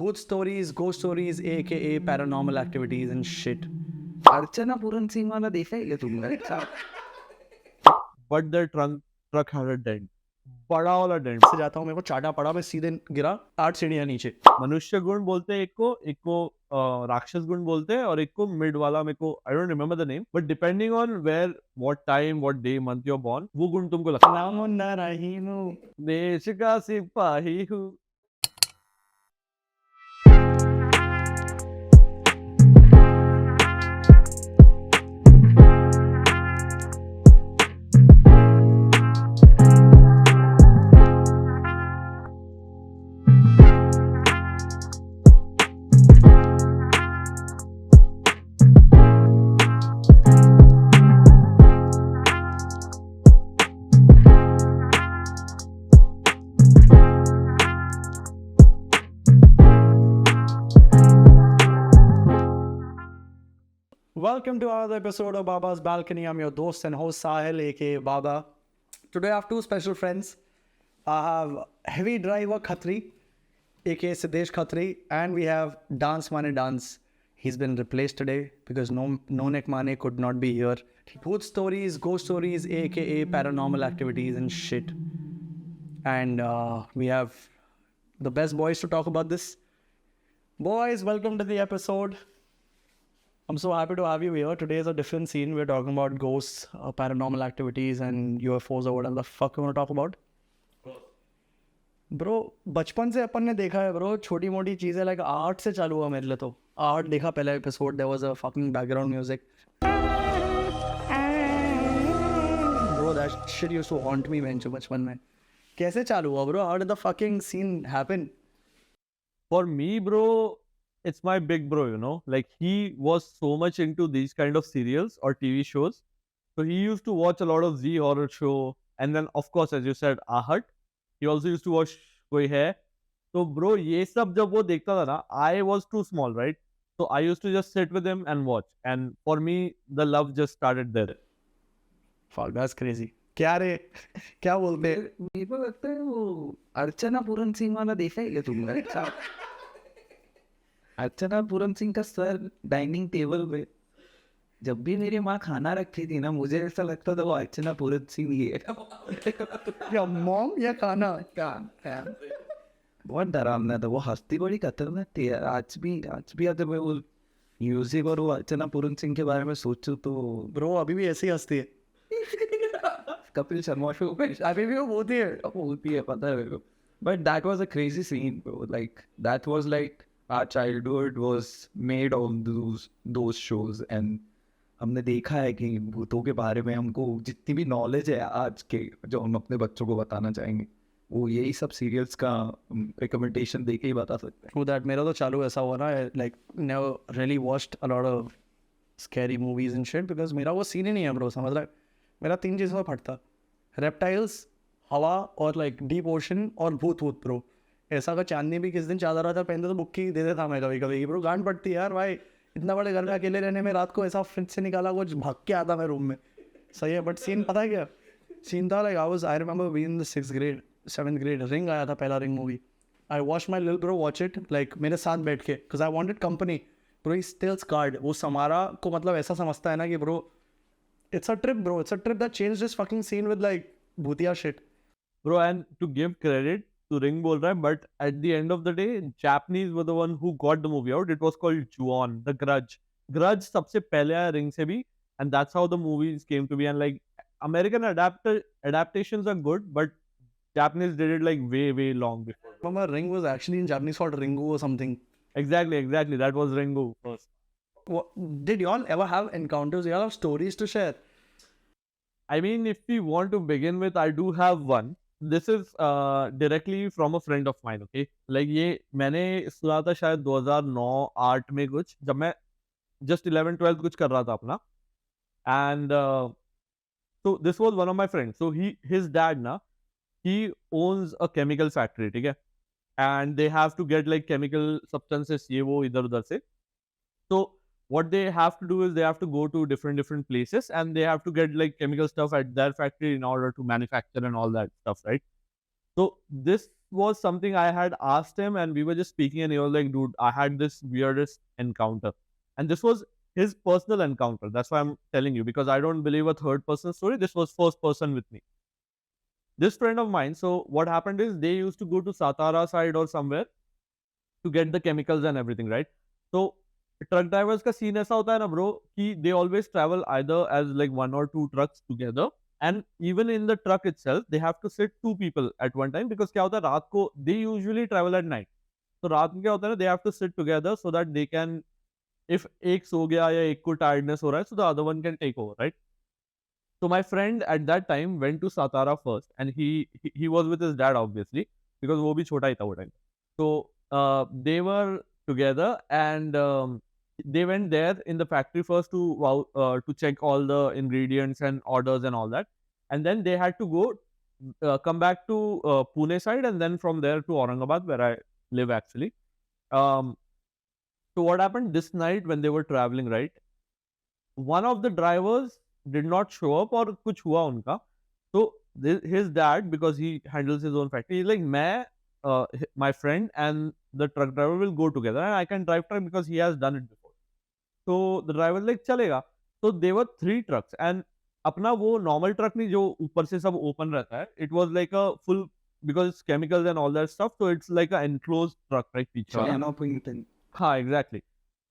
Bhoot stories, ghost stories, aka paranormal activities and shit. Archana Puran Singh वाला देखा है क्या तुमने? but their truck had a dent. बड़ा वाला डेंट से जाता हूँ, मेरे को चाटा पड़ा, मैं सीधे गिरा 8 सीढ़ियाँ नीचे. मनुष्य गुण बोलते हैं एक को राक्षस गुण बोलते हैं और एक को मिड वाला मेरे को I don't remember the name but depending on where what time what day month you are born वो गुण तुमको लगता है. नाम ना रही हूँ. देश का सिपाही हूँ. Welcome to another episode of Baba's Balcony. I'm your host and host Sahil, aka Baba. Today I have two special friends. I have heavy driver Khatri, aka Siddhesh Khatri, and we have Dance Mane Dance. He's been replaced today because no Neck Mane could not be here. Bhoot stories, ghost stories, aka paranormal activities and shit. And we have the best boys to talk about this. Boys, welcome to the episode. I'm so happy to have you here. Today is a different scene. We're talking about ghosts, paranormal activities, and UFOs or whatever the fuck you want to talk about. Bro, बचपन से अपन ने देखा है bro, छोटी मोटी चीजें like art से चालू हुआ मेरे लिए तो. आर्ट देखा पहला episode, there was a fucking background music. Bro, that shit used to haunt me when बचपन में. कैसे चालू हुआ bro? How did the fucking scene happen? For me, bro, it's my big bro, you know. Like, he was so much into these kind of serials or TV shows. So, he used to watch a lot of Z horror show. And then, of course, as you said, Ahat. He also used to watch Koi Hai. So, bro, ये सब जब वो देखता था ना, I was too small, right? So, I used to just sit with him and watch. And for me, the love just started there. Fuck, that's crazy. क्या रे? क्या बोलते हैं? मेरे को लगता है वो अर्चना पूरन सिंह वाला देखा है क्या तुमने? अर्चना पूरन सिंह का सर डाइनिंग टेबल पे जब भी मेरी माँ खाना रखती थी ना, मुझे ऐसा लगता था वो अर्चना पूरन सिंह ही है. या मॉम या खाना? बहुत डरावना था वो. हंसती बड़ी खतरनाक थी यार. आज भी अगर मैं वो म्यूजिक और वो अर्चना पूरन सिंह के बारे में सोचूं तो ब्रो अभी भी ऐसी हंसती है. कपिल शर्मा शो पे अभी भी वो होती है. होती है, पता है मेरे को. But that was a crazy scene bro. Like that was like our childhood was made of those shows. and हमने देखा है कि भूतों के बारे में हमको जितनी भी नॉलेज है आज के, जो हम अपने बच्चों को बताना चाहेंगे, वो यही सब सीरियल्स का रिकमेंडेशन देके ही बता सकते हैं. True that. मेरा तो चालू ऐसा हुआ ना, like never really watched a lot of scary movies and shit because मेरा वो सीन ही नहीं है ब्रो, समझ रहा है. मेरा 3 चीज़ों में फटता: रेप्टाइल्स, हवा और लाइक डीप ओशन और भूत ब्रो. ऐसा का चांदनी भी किस दिन चादर आता पहनते तो बुक्की दे देता मैं कभी कभी. ब्रो गांड पड़ती यार भाई, इतना बड़े घर में अकेले रहने में. रात को ऐसा फ्रिज से निकाला कुछ भाग के आता मैं रूम में. सही है. बट सीन पता है क्या सीन था? Like I remember being in the 6th grade 7th grade. Ring आया था पहला ring movie. I watch my little bro watch it like मेरे साथ बैठ के because I wanted company. Bro he still scarred. वो समारा को मतलब ऐसा समझता है ना कि bro it's a trip bro. It's a trip that changed this fucking scene with like भूतिया shit. Bro, and to give credit to Ring बोल रहा है, but at the end of the day, Japanese were the one who got the movie out. It was called Ju-on, The Grudge. Grudge सबसे पहले आया Ring से भी, and that's how the movies came to be. And like American adaptations are good, but Japanese did it like way long before. Remember, Ring was actually in Japanese called Ringu or something. Exactly. That was Ringu first. Did y'all ever have encounters? Y'all have stories to share? I mean, if we want to begin with, I do have one. This is directly from a friend of mine, okay? Like ये मैंने सुना था शायद 2009-8 में कुछ, जब मैं just 11th-12th कुछ कर रहा था अपना. And so this was one of my friends. So his dad ना, he owns a chemical factory, ठीक है? And they have to get like chemical substances ये वो इधर उधर से. So what they have to do is they have to go to different places and they have to get like chemical stuff at their factory in order to manufacture and all that stuff, right? So this was something I had asked him, and we were just speaking, and he was like, "Dude, I had this weirdest encounter," and this was his personal encounter. That's why I'm telling you, because I don't believe a third person story. This was first person with me. This friend of mine. So what happened is they used to go to Satara side or somewhere to get the chemicals and everything, right? So truck drivers का scene ऐसा होता है ना bro कि they always travel either as like one or two trucks together, and even in the truck itself they have to sit two people at one time, because क्या होता है रात को they usually travel at night, तो रात में क्या होता है ना, they have to sit together so that they can, if एक सो गया या एक को tiredness हो रहा है, so the other one can take over, right? So my friend at that time went to Satara first, and he was with his dad obviously, because वो भी छोटा ही था वो time. So they were together, and they went there in the factory first to check all the ingredients and orders and all that, and then they had to go come back to Pune side, and then from there to Aurangabad where I live actually. So what happened this night when they were traveling, right? One of the drivers did not show up or कुछ हुआ उनका. So his dad, because he handles his own factory, he's like, मैं my friend and the truck driver will go together, and I can drive truck because he has done it before. So the driver like चलेगा. So there were 3 trucks, and अपना वो normal truck नहीं जो ऊपर से सब open रहता है. It was like a full, because it's chemicals and all that stuff, so it's like a enclosed truck, right? पीछे वाला. हाँ, exactly.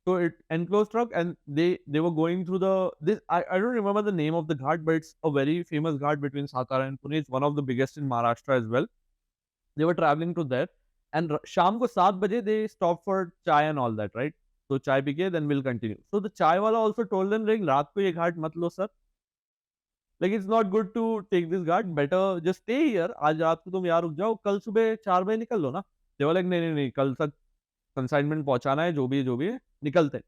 So it enclosed truck, and they were going through this. I don't remember the name of the ghat, but it's a very famous ghat between Satara and Pune. It's one of the biggest in Maharashtra as well. They were traveling to there, and शाम को 7 बजे they stopped for chai and all that, right? So chai P के then we'll continue. So the chai वाला also told them like रात को ये घाट मत लो sir. Like it's not good to take this ghat. Better just stay here. आज रात को तुम यहाँ रुक जाओ. कल सुबह 4 बजे निकल लो ना. They were like नहीं कल तक consignment पहुंचाना है, जो भी है निकलते हैं.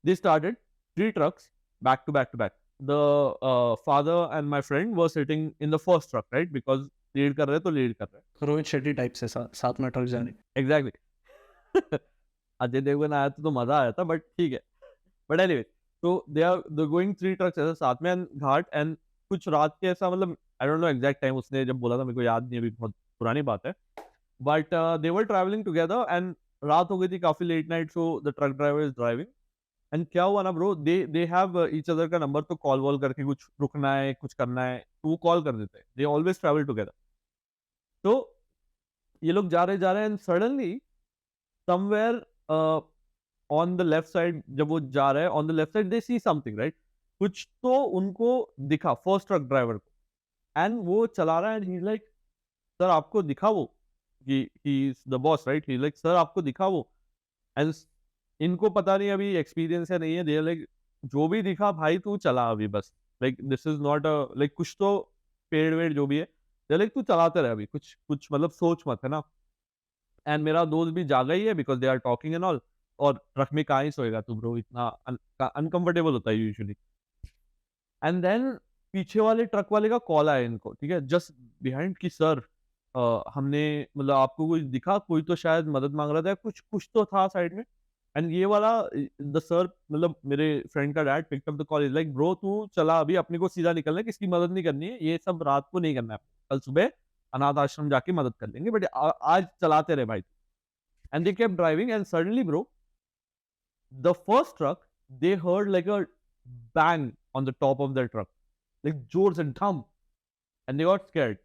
They started 3 trucks back to back to back. The father and my friend were sitting in the first truck, right? Because lead कर रहे तो लीड कर रहे. रोहित शेट्टी टाइप से साथ में ट्रक जाने. एग्जैक्टली. अजय देवगन आया तो मजा आया था, बट ठीक है. But anyway, so they're going 3 trucks ऐसे साथ में, घाट, एंड कुछ रात के ऐसा, मतलब I don't know exact time उसने जब बोला था, मेरे को याद नहीं, अभी बहुत पुरानी बात है. But they were travelling together, and रात हो गई थी काफी, late night. So the truck driver is driving, and क्या हुआ ना bro, they have each other का नंबर, तो कॉल वॉल करके कुछ रुकना है, कुछ करना है, तो वो कॉल कर देते हैं. They always travel together. तो ये लोग जा रहे, and suddenly somewhere on the left side, जब वो जा रहे हैं on the left side, they see something, right? कुछ तो उनको दिखा, फर्स्ट ट्रक ड्राइवर को, एंड वो चला रहा है, and he is like, sir आपको दिखा वो, he is the boss, right? He like, sir आपको दिखा वो. एंड इनको पता नहीं अभी एक्सपीरियंस है नहीं है, दे लाइक, जो भी दिखा भाई तू चला अभी बस, like this is not a, like कुछ तो पेड़ वेड़ जो भी है, दे लाइक तू चलाते रहे अभी, कुछ मतलब सोच मत, है ना? एंड मेरा दोस्त भी जागा ही है, because they are talking and all, और ट्रक में कहाँ ही सोएगा तू ब्रो, इतना अनकंफर्टेबल होता है यूजुअली. एंड देन पीछे वाले ट्रक वाले का कॉल आया इनको, ठीक है, जस्ट बिहाइंड, कि सर हमने, मतलब आपको कुछ दिखा, कोई तो शायद मदद मांग रहा था, कुछ तो था साइड में. एंड ये वाला द सर, मतलब मेरे फ्रेंड का dad picked up the call, is like, bro तू चला अभी, अपने को सीधा निकलना है, किसकी मदद नहीं करनी है, ये सब रात को नहीं करना है, कल सुबह अनाथ आश्रम जाके मदद कर लेंगे, बट आज चलाते रहे भाई. And they kept driving, and suddenly bro, the first truck, they heard like a bang on the top of the truck, like जोर से धम, and they got scared.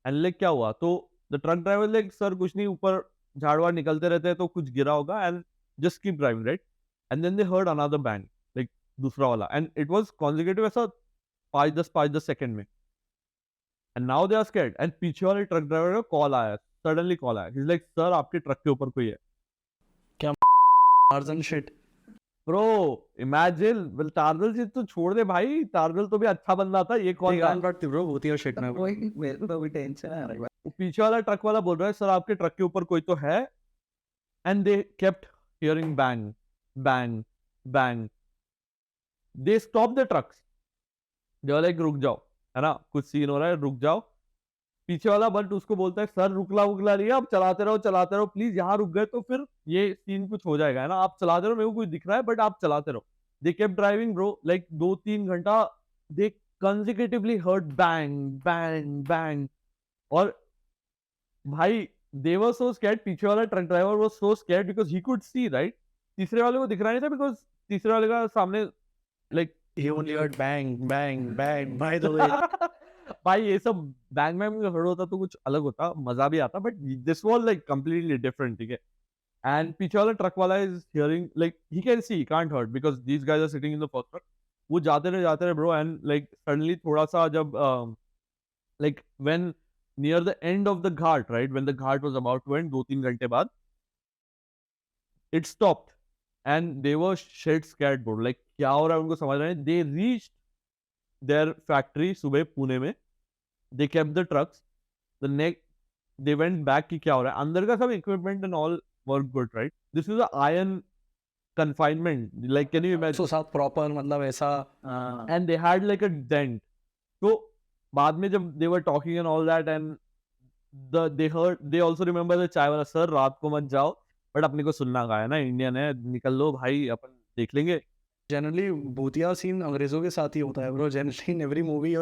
And like क्या हुआ, तो the truck driver like, sir कुछ नहीं, ऊपर झाड़वाड़ निकलते रहते हैं तो कुछ गिरा होगा, and just keep driving, right? And then they heard another bang, like दूसरा वाला, and it was consecutive ऐसा 5-10 सेकंड में. And now they are scared, and पीछे वाले ट्रक ड्राइवर का कॉल आया, suddenly कॉल आया, he's like, सर आपके ट्रक के ऊपर कोई है. क्या torsion shit bro, imagine, torsion shit तो छोड़ दे भाई, टार्जन तो भी अच्छा बंदा था, ये कौन था ब्रो? भूतिया शिट ना, मेरे को भी टेंशन आ रहा है. पीछे वाला ट्रक वाला बोल रहा है, सर आपके ट्रक के ऊपर कोई तो है. And they kept hearing bang, bang, bang. They stopped the trucks. They were like, रुक जाओ, है ना, कुछ सीन हो रहा है, रुक जाओ. पीछे वाला बट उसको बोलता है, सर रुकला नहीं है, आप चलाते रहो प्लीज, यहाँ रुक गए तो फिर ये सीन कुछ हो जाएगा, है ना, आप चलाते रहो, मेरे को कुछ दिख रहा है, बट आप चलाते रहो. They kept driving bro, like 2-3 घंटा, they consecutively heard bang, bang, bang. और भाई they were so scared, पीछे वाला truck driver was so scared because he could see, right? तीसरे वाले को दिख रहा नहीं था because तीसरे वाले का सामने like He only heard bang, bang, bang. By the way, भाई ये सब बैंग बैंग में हर्ड होता तो कुछ अलग होता, मजा भी आता, but this was like completely different, ठीक है? एंड पीछे वाला ट्रक वाला is hearing, like he can see, can't hurt because these guys are sitting in the first truck. वो जाते रहे ब्रो, एंड लाइक सडनली थोड़ा सा जब like when near the end of the ghat, right, when the ghat was about to end, 2-3 घंटे बाद it stopped and they were shit scared bro. Like क्या हो रहा है उनको समझ रहे हैं. दे रीच्ड their factory सुबह पुणे में. They kept the trucks. The next they went back कि क्या हो रहा है. अंदर का सब equipment and all were good, right? This is a iron confinement. Like can you imagine? so साथ proper मतलब ऐसा. And they had like a dent. तो बाद में जब they were talking and all that, and they also remember the चाय वाला, sir रात को मत जाओ, बट अपने को सुनना का है ना, इंडियन है, निकल लो भाई, अपन देख लेंगे. जनरली भूतिया सीन अंग्रेजों के साथ ही होता है bro. Generally in every movie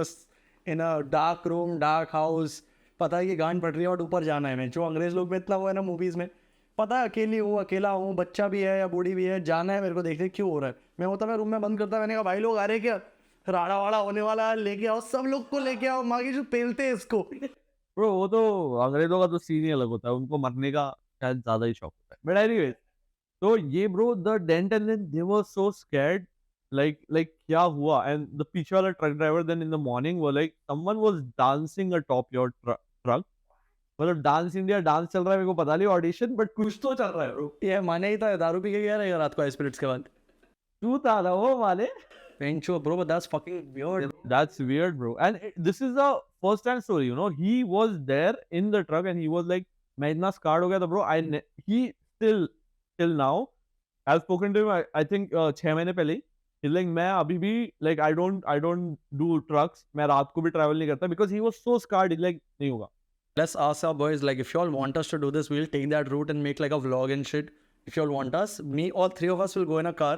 in a dark room, dark house, पता है कि गांड पड़ रही है और ऊपर जाना है. मैं जो अंग्रेज लोग में इतना हुआ है ना मूवीज़ में, पता है अकेला हूँ, बच्चा भी है या बूढ़ी भी है, जाना है मेरे को, देखते क्यों हो रहा है. मैं होता मैं रूम में बंद करता, मैंने कहा भाई लोग आ रहे क्या, राड़ा वाड़ा होने वाला है, लेके आओ सब लोग को, लेके आओ, मांगी जो पेलते हैं इसको. ब्रो वो तो अंग्रेजों का तो सीन ही अलग होता है, उनको मरने का शायद ज्यादा ही शौक होता है. बट एनीवेज, तो ये bro the dent and then they were so scared, like क्या हुआ. and the पीछे वाला truck driver then in the morning were like someone was dancing atop your truck. मतलब डांस इंडिया डांस चल रहा है, मेरे को पता नहीं ऑडिशन, बट कुछ तो चल रहा है ब्रो. ये माने ही था, दारू पी के गया रहेगा रात को स्पिरिट्स के बाद. तू था ना वो माने. Pencho, bro, but that's fucking weird. That's weird bro. And this is the first time story, you know, he was there in the truck and he was like, मैं इतना scarred हो गया था bro. He till now I've spoken to him, I think 6 महीने पहले. He's like, मैं अभी भी like I don't do trucks, मैं रात को भी travel नहीं करता, because he was so scarred. He's like, नहीं होगा. Let's ask our boys, like, if you all want us to do this, we'll take that route and make like a vlog and shit. If you all want us, me, all 3 of us will go in a car.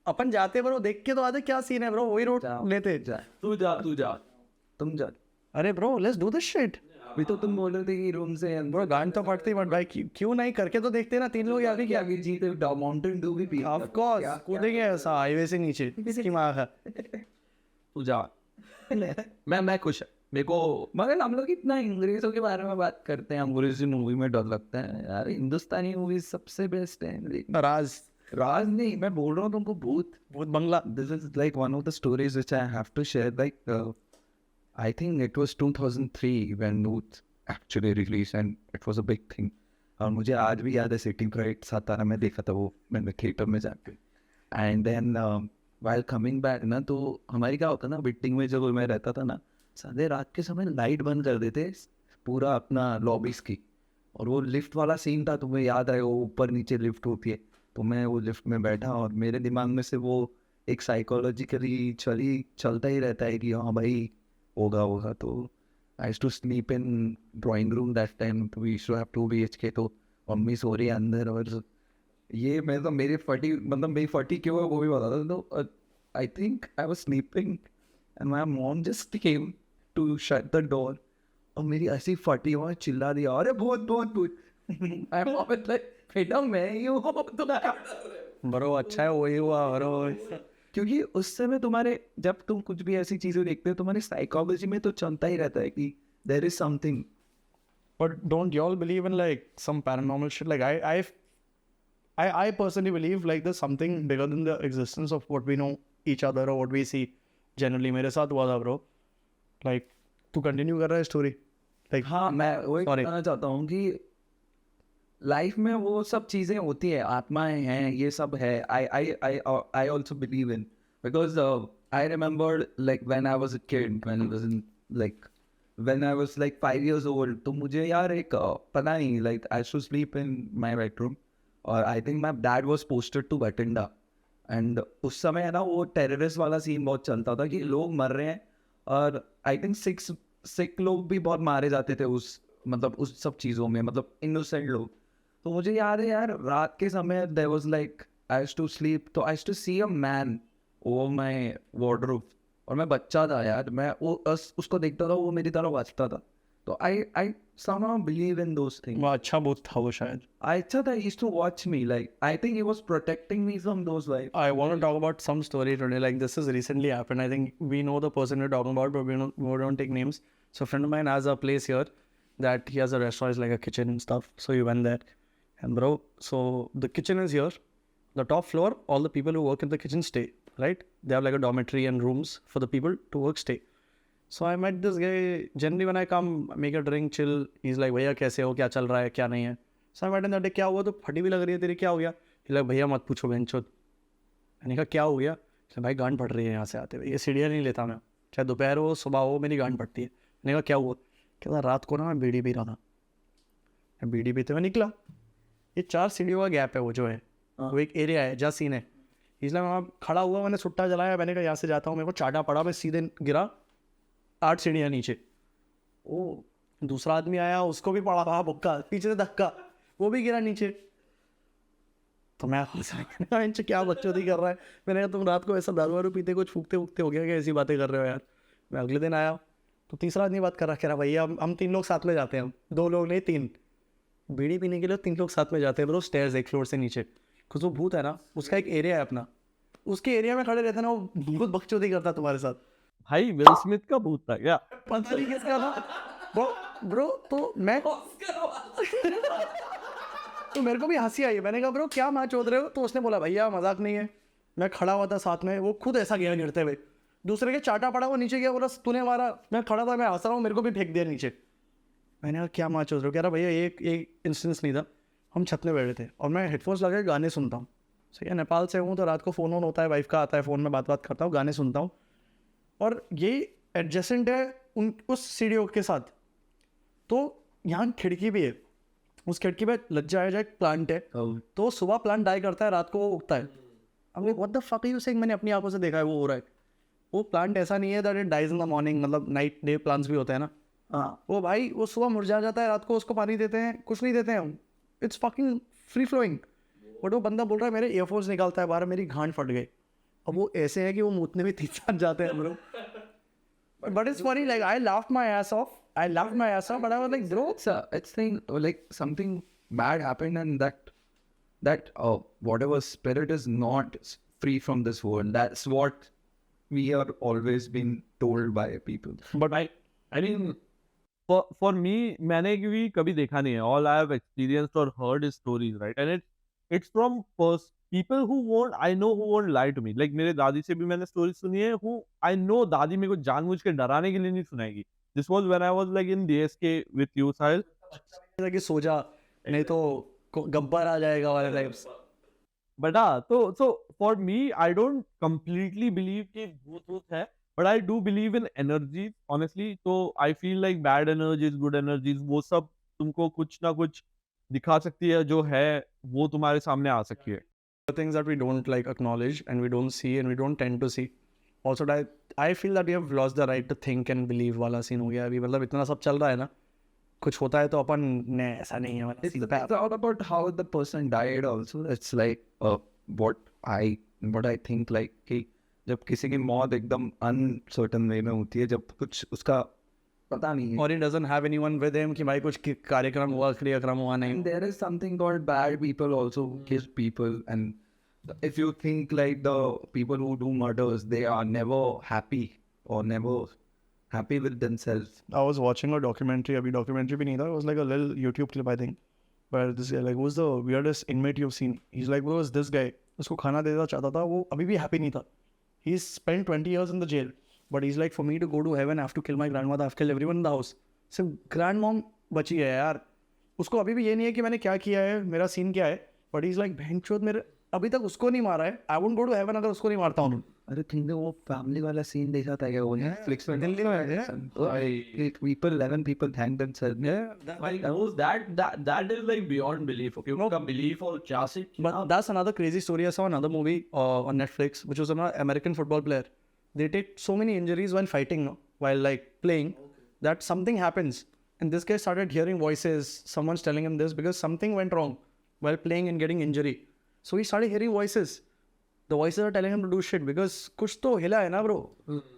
अपन जाते bro, देख के तो आते क्या scene है bro, वही road लेते. तू जा तुम जा. अरे bro, let's do this shit. अभी तो तुम बोल रहे थे कि रूम से ब्रो गांड तो फटती, बट भाई क्यों नहीं करके तो देखते ना. 3 लोग आगे क्या जीते माउंटेन ड्यू भी ऑफ कोर्स कूदेंगे ऐसा हाईवे से नीचे, किसकी माँ है. तू जा. मैं खुश है. मेरे को मगर हम लोग इतना अंग्रेजों के बारे में बात करते हैं, अंग्रेजी मूवी में डर लगता है यार. हिंदुस्तानी मूवी सबसे बेस्ट है. राज नहीं, मैं बोल रहा हूँ तुमको भूत बंगला. This is like one of the stories which I have to share. Like I think it was 2003 when Booth actually released and it was a big thing. और मुझे आज भी याद है सिटी ब्राइट सातारा में देखा था वो मैंने थिएटर में जाके. And then while coming back ना, तो हमारी क्या होता ना, बिल्डिंग में जब मैं रहता था ना, साढ़े रात के समय लाइट बंद कर देते पूरा अपना लॉबीज की. और वो लिफ्ट वाला सीन था, तुम्हें याद है, वो ऊपर नीचे लिफ्ट होती है. तो मैं वो लिफ्ट में बैठा और मेरे दिमाग में से वो एक साइकोलॉजिकली चलता ही रहता है कि हाँ भाई होगा. तो I used to sleep in drawing room that time. तो we used to have 2 BHK. तो मम्मी सो रही है अंदर और ये मैं तो मेरी फटी क्यों है वो भी बता था. तो I think I was sleeping and my mom just came to shut the door और मेरी ऐसी फटी हुआ चिल्ला दिया, अरे बहुत. आई एम लाइक बेटा मैं ही हूँ. ब्रो अच्छा है वही हुआ ब्रो. क्योंकि उस समय तुम्हारे जब तुम कुछ भी ऐसी चीजें देखते हो तुम्हारी साइकोलॉजी में तो चलता ही रहता है कि there is something. But don't y'all believe in like some paranormal shit? Like I personally believe like there's something bigger than the existence of what we know each other or what we see. Generally मेरे साथ हुआ था bro. Like तू continue कर रहा है story. Like हाँ मैं वही कहना चाहता हूँ कि लाइफ में वो सब चीज़ें होती है, आत्माएं हैं, ये सब है. I also believe in, because I remember like when I was a kid, when I was like 5 years old, तो मुझे यार एक पता नहीं, like I used to sleep in my bedroom और I think my dad was posted to Bathinda. and उस समय है ना वो टेररिस्ट वाला सीन बहुत चलता था कि लोग मर रहे हैं और I think सिख लोग भी बहुत मारे जाते थे उस सब चीज़ों में, मतलब इनोसेंट लोग. तो मुझे याद है यार रात के समय there was like I used to sleep, तो I used to see a man over my wardrobe. और मैं बच्चा था यार, मैं वो उसको देखता था, वो मेरी तरफ बचता था. तो I somehow believe in those things. वो अच्छा भूत था वो शायद. I thought that he used to watch me. Like, I think he was protecting me from those vibes. I want to talk about some story today. Like this has recently happened. I think we know the person we're talking about, but we don't take names. So a friend of mine has a place here that he has a restaurant, it's like a kitchen and stuff. So he went there, and bro, so the kitchen is here. The top floor, all the people who work in the kitchen stay, right? They have like a dormitory and rooms for the people to work stay. So I met this guy. Generally when I come, make a drink, chill. He's like, भैया कैसे हो, क्या चल रहा है, क्या नहीं है. So I met him that day, क्या हुआ, तो फटी भी लग रही है तेरी, क्या हो गया. He's like, भैया मत पूछो बेंचोद. मैंने कहा क्या हो गया. भाई गांड फट रही है यहाँ से आते हुए, ये सीढ़ियाँ नहीं लेता मैं, चाहे दोपहर हो सुबह हो, मेरी गांड फटती है. मैंने कहा क्या हुआ. कहता रात को ना मैं बीड़ी पी रहा था. मैं बीड़ी पीते हुए निकला. ये 4 सीढ़ियों का गैप है वो जो है, वो एक एरिया है जहाँ सीन है. इसलिए मैं वहाँ खड़ा हुआ, मैंने सुट्टा जलाया, मैंने कहा यहाँ से जाता हूँ, मेरे को चाटा पड़ा, मैं सीधे गिरा 8 सीढ़ियाँ नीचे. ओ दूसरा आदमी आया, उसको भी पड़ा वहाँ बुक्का, पीछे से धक्का, वो भी गिरा नीचे. तो मैं इनसे क्या बकचोदी कर रहा है. मैंने कहा तुम रात को ऐसा दारू वारू पीते कुछ फूकते वूकते हो गया क्या, ऐसी बातें कर रहे हो यार. मैं अगले दिन आया तो तीसरा आदमी बात कर रहा, कह रहा भैया हम 3 लोग साथ में जाते हैं. 2 लोग नहीं 3, बीड़ी पीने के लिए 3 लोग साथ में जाते हैं ब्रो. स्टेयर्स 1 फ्लोर से नीचे, कुछ वो भूत है ना, उसका एक एरिया है अपना, उसके एरिया में खड़े रहते ना, वो भूत बकचोदी करता तुम्हारे साथ. भाई विल स्मिथ का भूत था क्या. पता नहीं किसका था ब्रो. तो मैं तो मेरे को भी हंसी आई. मैंने कहा ब्रो क्या मैच चोद रहे हो. तो उसने बोला भैया मजाक नहीं है. मैं खड़ा हुआ था साथ में, वो खुद ऐसा गया गिरते हुए, दूसरे के चाटा पड़ा, वो नीचे गया, बोला तूने मारा. मैं खड़ा था, मैं हंस रहा हूँ, मेरे को भी फेंक दिया नीचे. मैंने कहा क्या मैच चोद रहे हो. कह रहा भैया एक इंस्टेंस नहीं था, हम छत में बैठे थे और मैं हेडफोन्स लगा के गाने सुनता हूँ. सही है, नेपाल से हूँ तो रात को फ़ोन ऑन होता है, वाइफ का आता है, फ़ोन में बात करता हूँ, गाने सुनता हूँ. और ये एडजेसेंट है उस सीढ़ियों के साथ. तो यहाँ खिड़की भी है, उस खिड़की पे लज्जा है, एक प्लांट है. तो सुबह प्लांट डाई करता है, रात को वो उगता है. अब what the fuck are you saying. मैंने अपनी आंखों से देखा है वो हो रहा है. वो प्लांट ऐसा नहीं है that it dies in the morning, मतलब नाइट डे प्लांट्स भी होते हैं ना. हाँ, वो भाई वो सुबह मुरझा जाता है, रात को उसको पानी देते हैं, कुछ नहीं देते हैं हम. It's fucking free flowing. But वो बंदा बोल रहा है मेरे ईयरफोन्स निकालता है बाहर, मेरी गांड फट गई. अब वो ऐसे है कि वो मूतने में 3-4 जाते हैं bro. But it's funny, like I laughed my ass off, but I was like bro, It's thing like something bad happened, and that whatever spirit is not free from this world. That's what we are always been told by people. But I mean for me, मैंने क्योंकि कभी देखा नहीं है. All I have experienced or heard is stories, right? And it's from people who won't lie to me. Like मेरे दादी से भी मैंने स्टोरी सुनी है, who I know दादी मेरे को जानबूझ के डराने के लिए नहीं सुनाएगी. This was when I was like in DSK with you, Sahil. कि सो जा नहीं तो गब्बर आ जाएगा वाले types. But so for me, I don't completely believe कि भूत है, but I do believe in energies, honestly. So I feel like bad energies, good energies, वो सब तुमको कुछ ना कुछ दिखा सकती है, जो है वो तुम्हारे सामने आ सकती है. The things that we don't like acknowledge and we don't see and we don't tend to see. Also I feel that we have lost the right to think and believe वाला सीन हो गया अभी. मतलब इतना सब चल रहा है ना, कुछ होता है तो अपन ने ऐसा नहीं है. It's all about how the person died also. It's like what I think, like कि जब किसी की मौत एकदम uncertain way में होती है, जब कुछ उसका पता नहीं है, और he doesn't have anyone with him कि भाई कुछ कार्यक्रम हुआ, क्रियाक्रम हुआ नहीं. and there is something called bad people also who kill people. And if you think like the people who do murders, they are never happy or never happy with themselves. I was watching a documentary, अभी documentary भी नहीं था, it was like a little YouTube clip I think, where this guy like, who's the weirdest inmate you've seen. He's like, who was this guy, उसको खाना देना चाहता था, वो अभी भी happy नहीं था. He's spent 20 years in the jail, but he's like, for me to go to heaven I have to kill my grandmother, I have to kill everyone in the house. सिर्फ grandmom बची है यार. उसको अभी भी ये नहीं है कि मैंने क्या किया है, मेरा सीन क्या है, but he's like बहनचोद मेरे अभी तक उसको नहीं मारा है. I won't go to heaven अगर उसको नहीं मारता हूँ. अरे तुमने वो फैमिली वाला सीन देखा था क्या, वो नेटफ्लिक्स में दिल्ली में है, people 11 people hang themselves. That is like beyond belief. Okay, No. उसका belief और chassis. But that's another crazy story. I saw another movie on Netflix, which was an American football player. They take so many injuries while fighting, no? While like playing, that something happens. And this guy started hearing voices. Someone's telling him this because something went wrong while playing and getting injury. So he started hearing voices. The voices are telling him to do shit because कुछ तो हिला है ना bro.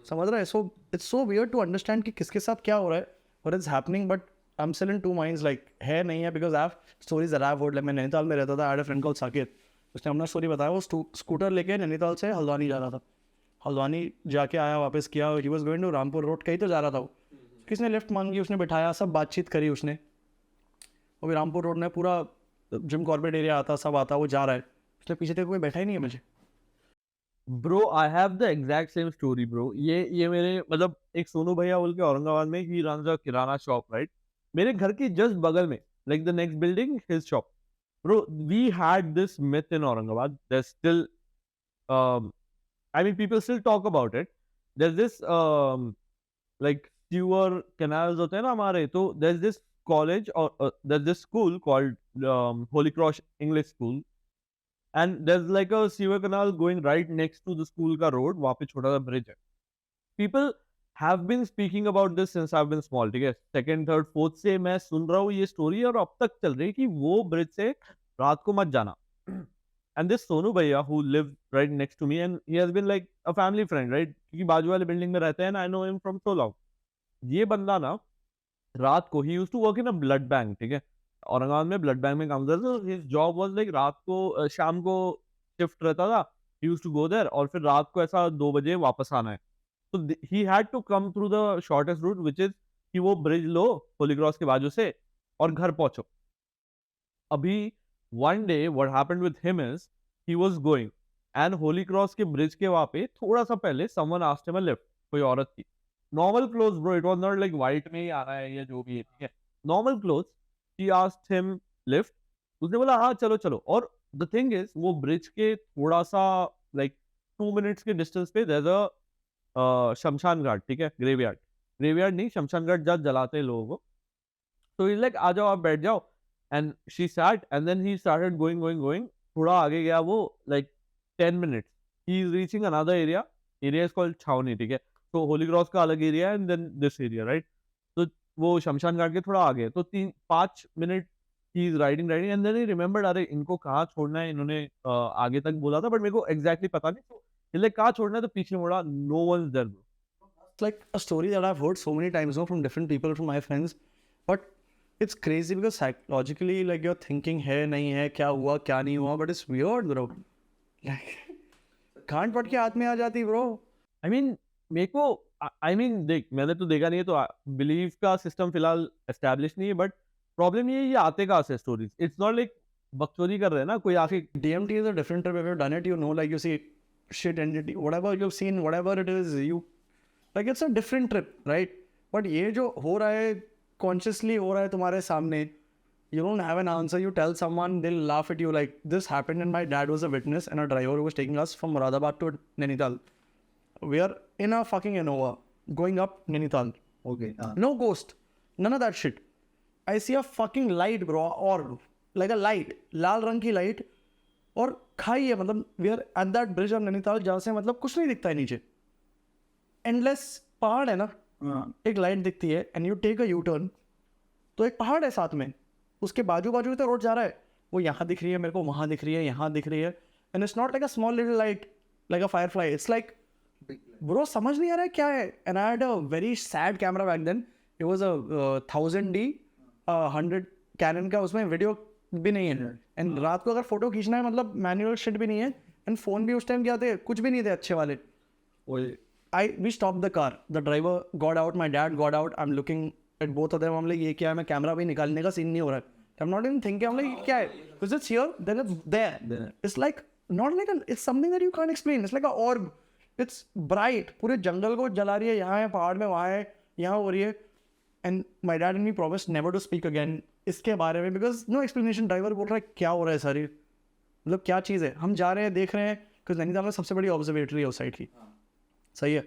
समझ रहा है? So it's so weird to understand कि किसके साथ क्या हो रहा है, what is happening. But I am still in two minds like है नहीं है, because I have stories that I have heard. Like मैं नैनीताल में रहता था, I had a friend called Saqib. उसने अपना स्टोरी बताया. वो स्कूटर लेके नैनीताल से हल्द्वानी जा रहा था. हल्द्वानी जाके आया, वापस किया. He was going to Rampur road, कहीं तो जा रहा था वो. किसने लिफ्ट मांगी, उसने बिठाया, सब बातचीत करी उसने. वो भी रामपुर रोड में पूरा जिम कॉर्बेट एरिया आता, सब आता, वो जा रहा है. उसने पीछे तक कोई बैठा ही नहीं है मुझे. Bro I have the exact same story bro. ये मेरे मतलब एक सोनू भैया बोल के औरंगाबाद में, he runs a kirana shop right. मेरे घर के जस्ट बगल में, like the next building his shop. Bro we had this myth in Aurangabad. there's still I mean people still talk about it. There's this like sewer canals होते हैं ना हमारे, तो there's this college or there's this school called Holy Cross English School, and there's like a sewer canal going right next to the school का road. वहाँ पे छोटा सा bridge है. People have been speaking about this since I've been small. ठीक है, second, third, fourth से मैं सुन रहा हूँ ये story, और अब तक चल रही है कि वो bridge से रात को मत जाना. And this Sonu Bhaiya who lived right next to me, and he has been like a family friend, right? क्योंकि बाजू वाले बिल्डिंग में रहते हैं, and I know him from so long. ये बंदा ना रात को, he used to work in a blood bank, ठीक है, औरंगाबाद में ब्लड बैंक में काम करता था. his job was like रात को शाम को शिफ्ट रहता था. he used to go there, और फिर रात को ऐसा 2 बजे वापस आना है. so he had to come through the shortest route, which is कि वो ब्रिज लो होली क्रॉस के बाजू से और घर पहुंचो. अभी one day what happened with him is he was going, and Holi cross के ब्रिज के वहां पे थोड़ा सा पहले someone asked him a lift. कोई औरत थी, normal clothes bro, it was not like white में ही आ रहा है या जो भी है, ठीक है, normal clothes. she asked him lift. उसने बोला हाँ चलो चलो. और the thing is वो ब्रिज के थोड़ा सा like 2 minutes के डिस्टेंस पे there's a शमशान घाट, ठीक है, ग्रेवयार्ड नहीं, शमशान घाट जहाँ जलाते हैं लोगों को. तो he's like आ जाओ आप बैठ जाओ. And she sat, and then he started going. थोड़ा आगे गया वो, like 10 minutes. He is reaching another area. Area is called छावनी, ठीक है. तो होली क्रॉस का अलग एरिया है, and then this area, right? तो वो शमशान घाट के थोड़ा आगे. तो 3-5 minute he is riding, and then he remembered, अरे इनको कहाँ छोड़ना है, इन्होंने आगे तक बोला था, but मेरे को exactly पता नहीं. तो he's like कहाँ छोड़ना है, तो पीछे मुड़ा, no one's there. It's like a story that I've heard so many times, from different people, from my friends. But it's crazy because psychologically, like, you're thinking है नहीं है, क्या हुआ क्या नहीं हुआ, but it's weird bro. Like गांड पट के हाथ में आ जाती bro. I mean मेरे को I mean देख, मैंने तो देखा नहीं है, तो बिलीव का सिस्टम फिलहाल एस्टैब्लिश नहीं है, बट प्रॉब्लम ये आते कहाँ से स्टोरीज. इट्स नॉट लाइक बकचोदी कर रहे हैं ना कोई आके. DMT is a different trip. If you've done it, you know, like, you see shit entity, whatever you've seen, whatever it is, you like, it's a different trip, right? But ये जो हो रहा है, consciously हो रहा है तुम्हारे सामने, you don't have an answer, you tell someone, they'll laugh at you. Like, this happened, and my dad was a witness, and a driver who was taking us from Moradabad to Nainital. We are in a fucking Innova going up Nainital. Okay. No ghost, none of that shit. I see a fucking light bro, or like a light, लाल रंग की light, और खाई है. मतलब we are at that bridge of Nainital जहाँ से मतलब कुछ नहीं दिखता है नीचे. Endless पहाड़ है ना, एक लाइट दिखती है, and you take a U turn, तो एक पहाड़ है साथ में, उसके बाजू बाजू तो रोड जा रहा है. वो यहाँ दिख रही है मेरे को, वहाँ दिख रही है, यहाँ दिख रही है, and it's not like a small little light like a firefly. It's like bro समझ नहीं आ रहा है क्या है. And I had a very sad camera back then. It was a 1000D 100 Canon का, उसमें वीडियो भी नहीं है, एंड रात को अगर फोटो खींचना है, मतलब मैनुअल शिट भी नहीं है, एंड फोन भी उस टाइम क्या थे, कुछ भी नहीं थे अच्छे वाले. We stopped the car. The driver got out. My dad got out. I'm looking at both of them. I'm like, ये क्या है? मैं कैमरा भी निकालने का सीन नहीं हो रहा है. I'm not even thinking. I'm like, ये क्या है? Because it's here, then it's there. It's like not like it's something that you can't explain. It's like a orb. It's bright. पूरे जंगल को जला रही है. यहाँ है पहाड़ में, वहाँ है, यहाँ हो रही है. And my dad and me promised never to speak again इसके बारे में, because no explanation. Driver बोल रहा है क्या हो रहा है सारी, मतलब क्या चीज़ है. हम जा रहे हैं, देख रहे हैं, because नैनीताल में सबसे बड़ी ऑब्जर्वेटरी है उस साइड की. सही है,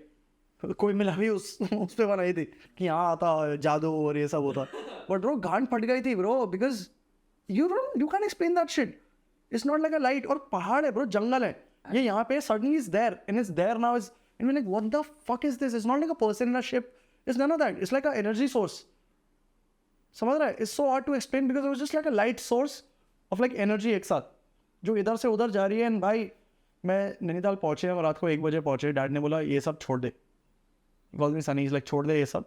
कोई मिला भी उस पे बनाई थी कि यहाँ आता जादू और ये सब होता. बट ब्रो गांड फट गई थी bro, because you can explain that shit. It's not like a light, और पहाड़ है ब्रो, जंगल है, ये यहाँ पे suddenly is there, and it's there now. Is in like what the fuck is this. It's not like a person in a ship, it's none of that. It's like a energy source. समझ रहा है? It's so hard to explain, because it was just like a light source of like energy एक साथ, जो इधर से उधर जा रही है. एंड भाई मैं नैनीताल पहुँचे, हम रात को 1 बजे पहुँचे. डैड ने बोला ये सब छोड़ दे, सनी इज लाइक छोड़ दे ये सब.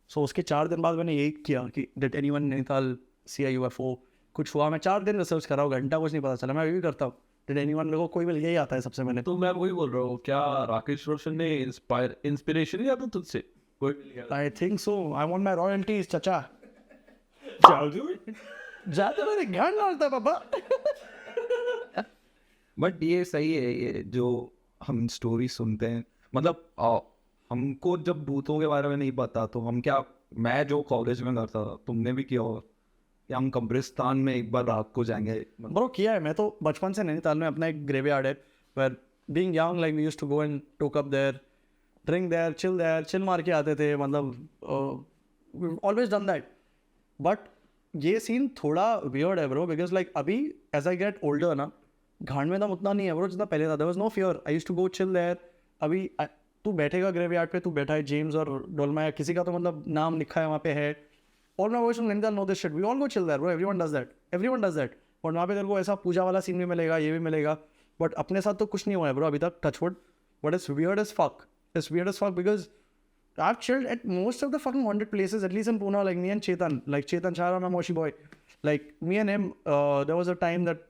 सो उसके 4 दिन बाद मैंने यही किया कि did anyone Nainital see I UFO कुछ हुआ. मैं 4 दिन रिसर्च कर रहा हूँ, घंटा कुछ नहीं पता चला. मैं अभी भी करता हूँ. डिड एनीवन मेरे को कोई मिल यही आता है सबसे पहले. तो मैं वही बोल रहा हूँ, क्या राकेश रोशन ने इंस्पिरेशन लिया था तुझसे? कोई मिल गया? I think so. I want my royalties चाचा. ज्यादा मेरे ज्ञान डालता है पापा. बट ये सही है, ये जो हम स्टोरी सुनते हैं, मतलब हमको जब भूतों के बारे में नहीं पता तो हम क्या, मैं जो कॉलेज में करता था, तुमने भी किया होगा कि हम कब्रिस्तान में एक बार रात को जाएंगे. ब्रो किया है. मैं तो बचपन से नैनीताल में अपना एक ग्रेवयार्ड है पर being young like we used to go and toke up there, drink there, chill मार के आते थे. मतलब ऑलवेज डन दैट. बट ये सीन थोड़ा वियर्ड है ब्रो बिकॉज लाइक अभी एज आई गेट ओल्डर ना, घाट में दम उतना नहीं है ब्रो जितना पहले था. There was no fear. I used to go chill there. अभी तू बैठेगा ग्रेवयार्ड पे, तू बैठा है जेम्स और डोलमा या किसी का तो मतलब नाम लिखा है वहाँ पे है. All my boys from Nainital know this shit. We all go chill there, bro. Everyone does that. Everyone does that. और वहाँ पे तेरे को ऐसा पूजा वाला सीन भी मिलेगा, ये भी मिलेगा. बट अपने साथ तो कुछ नहीं हुआ है, bro, अभी तक. Touch wood. But it's weird as fuck. It's weird as fuck because I've chilled at most of the fucking haunted places, at least in Pune. Like me and Chetan, like Chetan Chara, my Moshi boy. Like me and him, there was a time that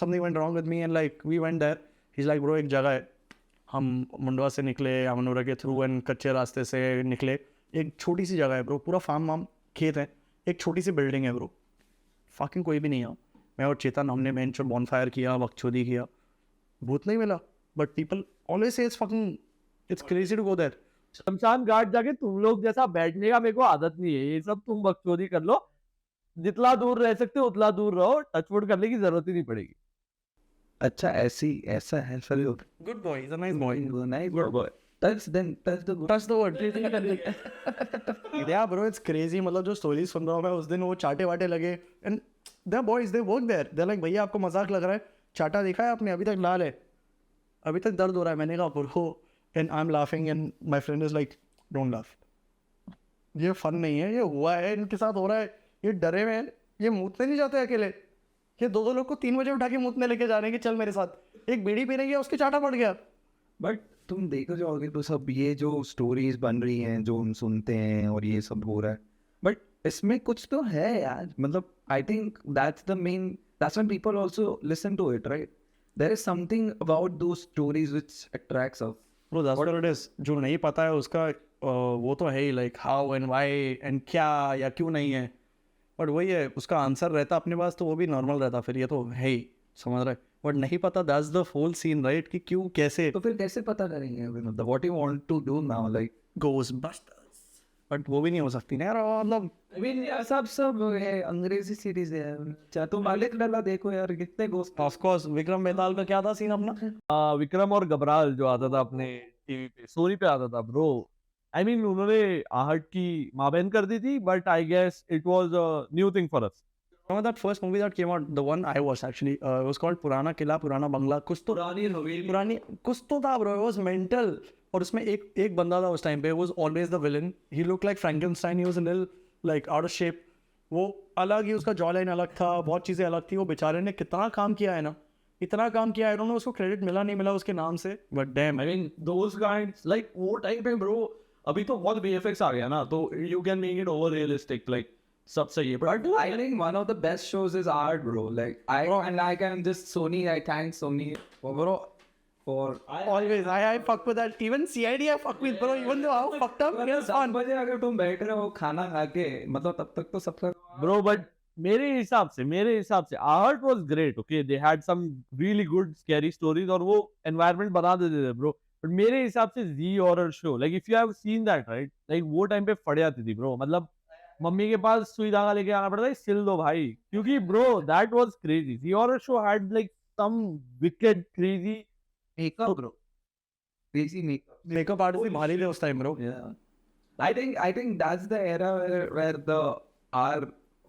something went wrong with me and like we went there. He's like, bro, एक जगह है. हम मुंडवा से निकले, अमनोरा के through and कच्चे रास्ते से निकले. एक छोटी सी जगह है ब्रो, पूरा फार्म खेत है, एक छोटी सी बिल्डिंग है ब्रो. फकिंग कोई भी नहीं है. मैं और चेतन हमने बेंच और बॉनफायर किया, बकचोदी किया, भूत नहीं मिला. But people always say it's fucking, it's crazy to go there. शमशान घाट जाके तुम लोग जैसा बैठने का मेरे को आदत नहीं है. ये सब तुम बकचोदी कर लो, जितना दूर रह सकते हो उतना दूर रहो. टचवुड करने की जरूरत ही नहीं पड़ेगी. अच्छा ऐसा है sir. Good boy, is a nice boy. Nice boy. Touch the word. Yeah bro, it's crazy. मतलब जो स्टोरीज सुन रहा हूँ मैं उस दिन, वो चाटे वाटे लगे and the boys they work there. They're like, भैया आपको मजाक लग रहा है, चाटा देखा है आपने, अभी तक लाल है, अभी तक दर्द हो रहा है. मैंने कहा bro, and I'm laughing and my friend is like, don't laugh. ये फन नहीं है, ये हुआ है, इनके साथ हो रहा है, ये डरे हुए हैं, ये मूतने नहीं जाते अकेले. ये दो लोग को 3 बजे उठा के मूतने लेके जा रहे हैं कि चल मेरे साथ. एक बीड़ी पीने गया, उसके चाटा पड़ गया. बट तुम देखो जाओगे तो सब ये जो स्टोरीज बन रही हैं, जो हम सुनते हैं और ये सब हो रहा है, बट इसमें कुछ तो है यार. मतलब I think that's the main, that's when people also listen to it, right? There is something about those stories which attracts us. Bro that's what it is. जो नहीं पता है उसका वो तो है ही, like how and why and क्या या क्यों नहीं है. बट वही है, उसका आंसर रहता अपने पास तो वो भी नॉर्मल रहता. फिर ये तो है ही, समझ रहा है. बट नहीं पता, that's the whole scene, right? कि क्यों कैसे. तो फिर कैसे पता करेंगे? मतलब what you want to do now, like Ghostbusters. But वो भी नहीं हो सकती ना यार. मतलब आई मीन सब है, अंग्रेजी सीरीज है. चाहे तो मालिक डला देखो यार, कितने घोस्ट. ऑफ कोर्स विक्रम बेताल का क्या था सीन अपना? विक्रम और घबराल जो आता था अपने टीवी पे, सोनी पे आता था ब्रो. आई मीन उन्होंने आहट की माँ बहन कर दी थी, but I guess it was a new thing for us. Remember that first movie that came out, the one I watched actually, it was called पुराना किला पुराना बंगला. कुछ तो पुरानी कुछ तो था bro. It was mental. और उसमें एक बंदा था उस टाइम पे, was always the villain. He looked like Frankenstein. He was a little like out of shape. वो अलग ही, उसका जॉ लाइन अलग था, बहुत चीज़ें अलग थी. वो बेचारे ने कितना काम किया है ना, इतना काम किया है. I don't know उसको क्रेडिट मिला नहीं मिला उसके नाम से, but damn. I mean those guys, like वो टाइम पे ब्रो, अभी तो बहुत VFX आ गया ना, तो you can make it over realistic, like सब सही है. But I think one of the best shows is art, bro. Like I can just I thank Sony for Always I fuck with that. Even CID I fuck with, bro. Even though how fucked up it is fun. 7 बजे अगर तुम बैठ रहे हो खाना खा के, मतलब तब तक तो सबका ब्रो. बट मेरे हिसाब से art was great. Okay, they had some really good scary stories और वो एनवायरनमेंट बना देते थे ब्रो. बट मेरे हिसाब से जी horror show, like if you have seen that, right, like वो टाइम पे फट जाती थी ब्रो. मतलब मम्मी के पास सुई धागा लेके आना पड़ता है, सिल दो भाई, क्योंकि bro that was crazy. Zee horror show had like some wicked crazy makeup, bro. Crazy Makeup artist भी भारी थे उस time bro. Yeah. I think that's the era where the our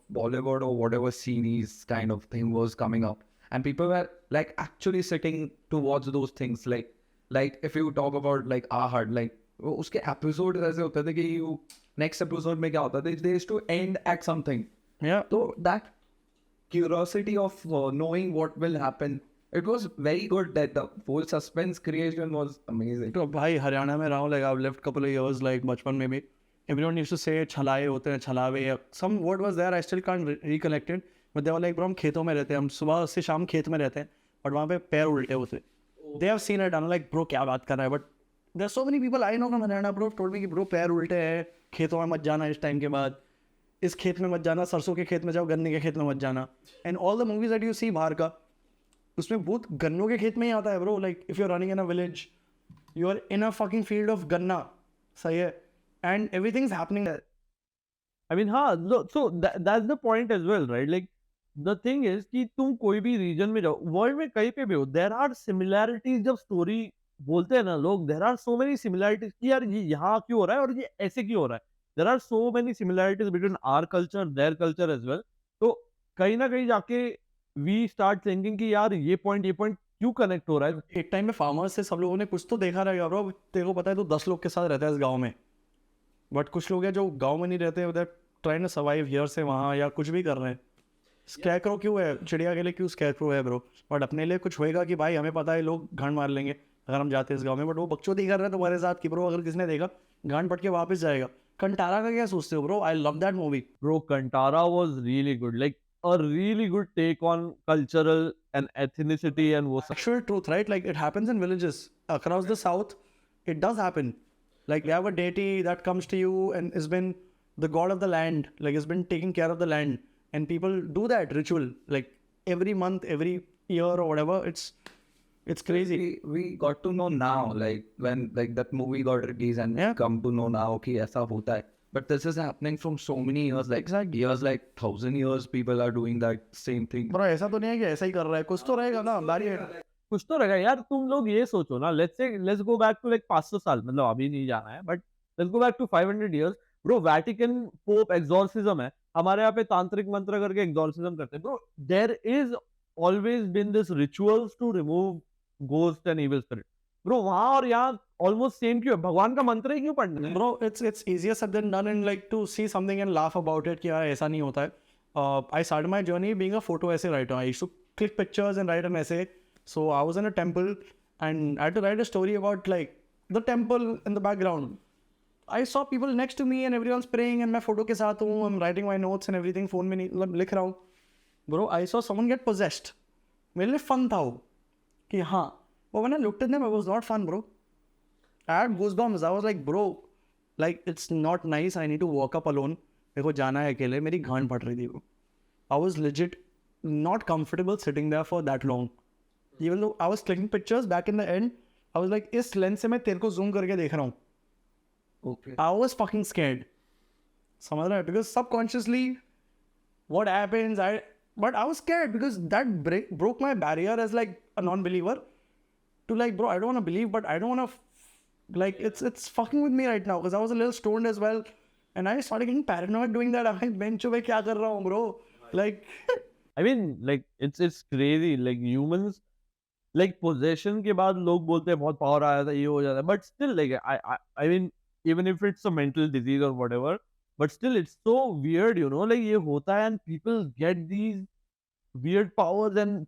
Bollywood or whatever series kind of thing was coming up, and people were like actually sitting to watch those things. Like if you talk about like Ahad, like उसके episodes ऐसे होते थे कि next episode में क्या होता था, they used to end at something. Yeah. So that curiosity of knowing what will happen, it was very good. That the whole suspense creation was amazing. तो भाई हरियाणा में रहा हूँ, like I've lived couple of years, like बचपन में भी everyone used to say छलाए होते हैं, छलावे, some word was there, I still can't recollect it, but they were like, bro हम खेतों में रहते हैं, हम सुबह से शाम खेत में रहते हैं, but वहाँ पे पैर उल्टे होते. They have seen it, I'm like, bro क्या बात कर रहा है, but there are so many people I know from Haryana, bro, told me कि bro पैर उल्टे हैं, खेतों में मत जाना इस टाइम के बाद, इस खेत में मत जाना, सरसों के खेत में जाओ, गन्ने के खेत में मत जाना. And all the movies that you see बाहर का, उसमें भूत गन्नों के खेत में ही आता है, bro. Like if you're running in a village, you are in a fucking field of गन्ना, सही है, and everything's happening there. I mean, हाँ, so that's the point as well, right? Like the thing is कि तुम कोई भी region में जाओ, world में कहीं पे भी हो, there are similarities. जब story बोलते हैं ना लोग, there are so many similarities कि यार ये यहाँ क्यों हो रहा है और ये ऐसे क्यों हो रहा है. There are so many similarities between our culture, their culture as well. तो कहीं ना कहीं जाके we start thinking कि यार ये point क्यों कनेक्ट हो रहा है. एक टाइम में फार्मर्स से सब लोगों ने कुछ तो देखा रहेगा, ब्रो. तेरे को पता है, तो 10 लोग के साथ रहता है इस गांव में, बट कुछ लोग हैं जो गांव में नहीं रहते, उधर ट्राइंग टू सर्वाइव हियर से वहाँ, या कुछ भी कर रहे हैं. स्कैरक्रो क्यों है चिड़िया के लिए, क्यों स्कैरक्रो है ब्रो, बट अपने लिए कुछ होएगा कि भाई हमें पता है लोग गांड मार लेंगे अगर हम जाते हैं इस गाँव में, बट वो बकचोदी कर रहे हैं तुम्हारे साथ कि ब्रो अगर किसने देखा गांड पट के वापस जाएगा. कंटारा का क्या सोचते हो bro? I love that movie. Bro, Kantara was really good. Like a really good take on cultural and ethnicity and वो सब. Actual truth, right? Like it happens in villages across the south. It does happen. Like they have a deity that comes to you and has been the god of the land. Like has been taking care of the land, and people do that ritual like every month, every year or whatever. It's crazy. We got to know now, like when like that movie got released, and Yeah. come to know now कि ऐसा होता है. But this is happening from so many years, like Exactly. years, like 1,000 years. People are doing that same thing. Bro, ऐसा तो नहीं है कि ऐसा ही कर रहा है, कुछ तो रहेगा ना. कुछ तो रहेगा यार. तुम लोग ये सोचो ना, let's go back to like 500 साल, मतलब अभी नहीं जाना है, but let's go back to 500 years. Bro, Vatican Pope exorcism है, हमारे यहाँ पे तांत्रिक मंत्र करके exorcism करते हैं. Bro, there is always been this rituals to remove ghost and evil spirit. Bro, वहाँ और यहाँ almost same क्यों है? भगवान का मंत्र ही क्यों पढ़ना है? Bro, it's easier said than done, and like to see something and laugh about it कि यार ऐसा नहीं होता है. I started my journey being a photo essay writer. I used to click pictures and write an essay. So I was in a temple and I had to write a story about like the temple in the background. I saw people next to me and everyone's praying and मैं photo के साथ हूँ, I'm writing my notes and everything, phone में नहीं मतलब लिख रहा हूँ. Bro, I saw someone get possessed. मेरे लिए fun था वो कि हाँ, but when I looked at them, it was not fun, bro. I had goosebumps. I was like, bro, like it's not nice. I need to walk up alone. मेरे को जाना है अकेले. मेरी घान फट रही थी वो. I was legit not comfortable sitting there for that long. Even though I was clicking pictures back in the end, I was like, इस लेंस से मैं तेरे को zoom करके देख रहा हूँ. Okay. I was fucking scared. समझ रहा है? Because subconsciously, what happens? But I was scared because that broke my barrier as like a non-believer to like, bro, I don't want to believe, but I don't want to like it's fucking with me right now because I was a little stoned as well, and I started getting paranoid doing that. I'm like, bench पे क्या कर रहा हूँ, bro? Like, I mean, like it's crazy. Like humans, like possession के बाद लोग बोलते हैं बहुत power आया था, ये हो जाता है. But still, like I mean, even if it's a mental disease or whatever, but still it's so weird, you know. Like ये होता है and people get these weird powers and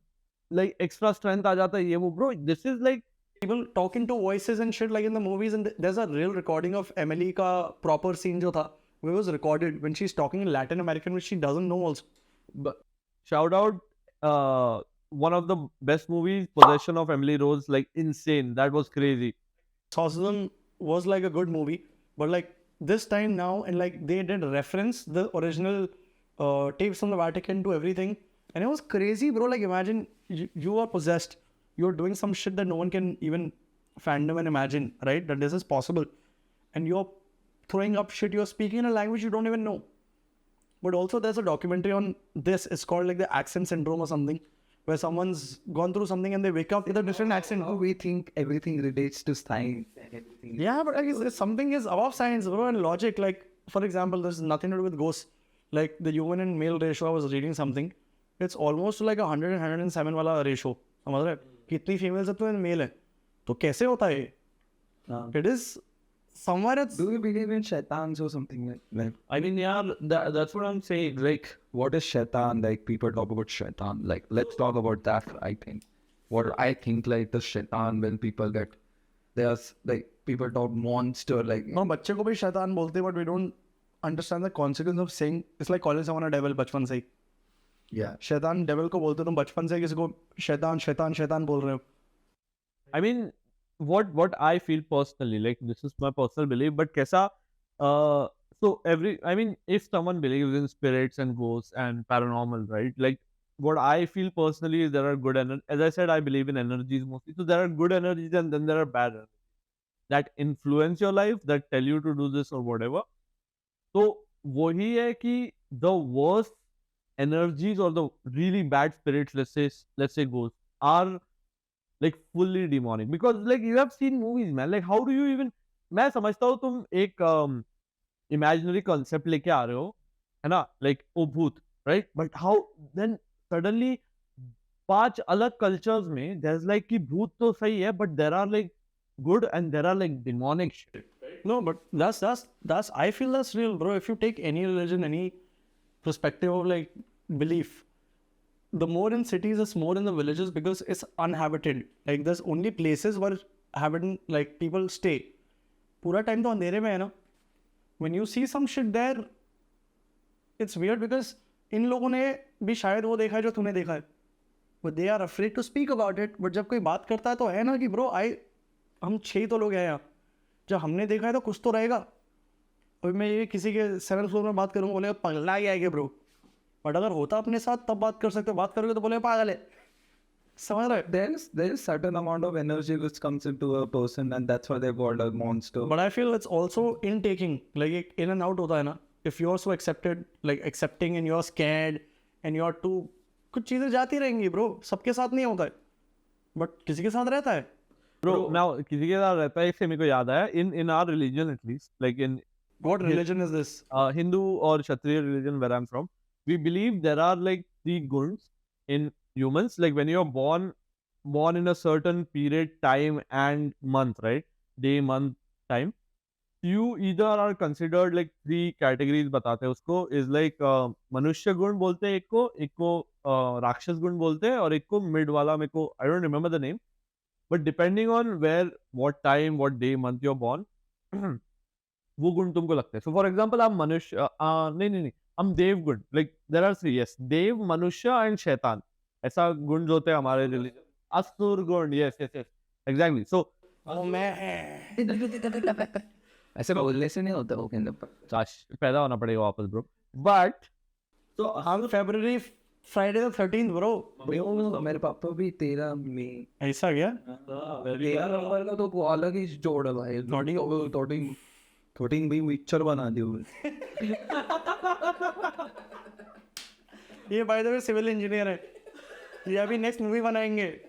like extra strength आ जाता है ये वो. Bro, this is like people talking to voices and shit like in the movies, and there's a real recording of Emily का proper scene जो था, where it was recorded when she's talking in Latin American, which she doesn't know also. But shout out one of the best movies, Possession of Emily Rose, like insane. That was crazy. Exorcism was like a good movie, but like this time now, and like they did reference the original tapes from the Vatican to everything, and it was crazy, bro. Like imagine you are possessed, you're doing some shit that no one can even fandom and imagine, right? That this is possible, and you're throwing up shit, you're speaking in a language you don't even know. But also there's a documentary on this, it's called like the accent syndrome or something, where someone's gone through something and they wake up with a different accent. Now we think everything relates to science and everything. Yeah, but like, something is above science, bro, and logic. Like, for example, there's nothing to do with ghosts. Like the human and male ratio, I was reading something. It's almost like 100 and 107 वाला ratio. समझ रहे? कितनी females है तो male है. तो कैसे होता है ये? It is somewhere it's... Do you believe in shaitans or something like that? I mean, yeah, that's what I'm saying. Like, what is shaitan? Like, people talk about shaitan. Like, let's talk about that, I think. What I think, like, the shaitan, when people get... There's, like, people talk monster like. No, बच्चे को भी शैतान बोलते हैं, but we don't understand the consequence of saying. It's like calling someone a devil बचपन से ही. Yeah. शैतान devil को बोलते हो, तुम बचपन से किसी को शैतान शैतान शैतान बोल रहे हो. I mean, what I feel personally, like this is my personal belief, but kaisa, so I mean, if someone believes in spirits and ghosts and paranormal, right? Like what I feel personally is there are good energies. As I said, I believe in energies mostly. So there are good energies and then there are bad energies that influence your life, that tell you to do this or whatever. So वही है कि the worst energies or the really bad spirits, let's say ghosts, are like fully demonic, because like you have seen movies, man. Like how do you even, मैं समझता हूँ तुम एक imaginary concept लेके आ रहे हो, है ना, like ओ भूत, right? But how then suddenly 5 अलग cultures में there's like कि भूत तो सही है, but there are like good and there are like demonic shit. No, but that's I feel that's real, bro. If you take any religion, any perspective of like belief, the more in cities, it's more in the villages because it's uninhabited. Like there's only places where like people stay. पूरा time तो अंधेरे में है ना. When you see some shit there, it's weird because इन लोगों ने भी शायद वो देखा है जो तूने देखा है. But they are afraid to speak about it. But जब कोई बात करता है तो है ना कि bro, हम 6 तो लोग हैं यहाँ. जब हमने देखा है तो कुछ तो रहेगा. और मैं ये किसी के 7th फ्लोर में बात करूँगा, बोले पगला ही आएगा ब्रो. बट अगर होता अपने साथ तब बात कर सकते हो, बात करोगे तो बोले पागल है. समझ रहे? There is certain amount of energy which comes into a person and that's why they called a monster. But I feel it's also intaking, like एक in and out होता है ना. If you're so accepting and you're scared and you're too, कुछ चीज़ें जाती रहेंगी bro. सबके साथ नहीं होता है, बट किसी के साथ रहता है. Bro, now किसी के साथ रहता है, इससे मेरे को याद आया, in our religion at least, like in What religion is this? Hindu or Kshatriya religion where I'm from, we believe there are like 3 guns in humans. Like when you're born in a certain period, time and month, right? Day, month, time. You either are considered like 3 categories बताते हैं उसको, is like मनुष्य गुण बोलते हैं एक को राक्षस गुण बोलते हैं, और एक को मिड वाला, मेरे को I don't remember the name, but depending on where, what time, what day, month you're born, वो गुण तुमको लगते हैं. So for example, आप मनुष्य नहीं हम देव गुण, like there are 3, yes, देव, मनुष्य and शैतान, ऐसा गुण जो होते हैं हमारे रिलीजन. असुर गुण, yes, exactly. So मैं ऐसे बोलने से नहीं होता वो के अंदर. पैदा होना पड़ेगा वापस ब्रो. But तो हम February Friday the 13th bro. मेरे पापा भी 13 मई. ऐसा क्या? 13 नंबर का तो वो अलग ही जोड़ है भाई. थोड़ी भी मिक्सचर बना दियो. ये by the way civil engineer है, ये अभी नेक्स्ट मूवी बनाएंगे.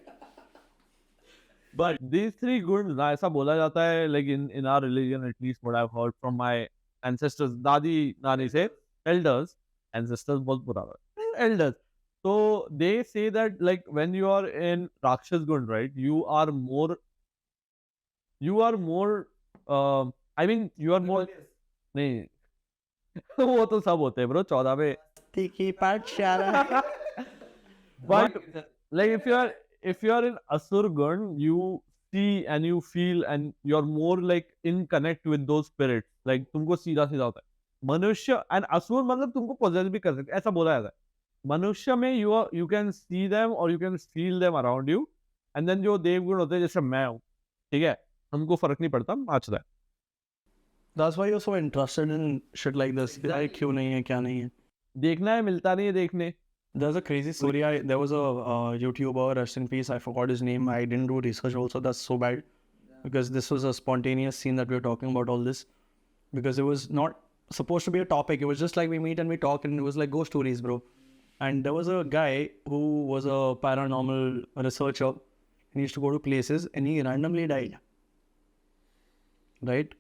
But these 3 guns, ना ऐसा बोला जाता है, like in our religion, at least what I've heard from my ancestors, दादी नानी से, elders, ancestors बहुत बुरा है, elders. So they say that like when you are in Rakshas gun, right, you are more I mean you are more नहीं वो तो सब होते हैं ब्रो 14 में. तीखी पाठशाला. But like if you are in Asur gun, you see and you feel and you're more like in connect with those spirits. Like तुमको सीधा होता है. मनुष्य and Asur मतलब तुमको possess भी कर सकते, ऐसा बोला जाता है. मनुष्य में you can see them or you can feel them around you, and then जो देव गुण होते हैं, जैसे मैं हूँ, ठीक है, हमको फर्क नहीं पड़ता, नाचता है. That's why you're so interested in shit like this. क्यों नहीं है, क्या नहीं है, देखना है, मिलता नहीं है देखने. There's a crazy story. There was a YouTuber, rest in peace, I forgot his name. I didn't do research also. That's so bad. Because this was a spontaneous scene that we were talking about all this. Because it was not supposed to be a topic. It was just like we meet and we talk, and it was like ghost stories, bro. And there was a guy who was a paranormal researcher. And he used to go to places and he randomly died. Right?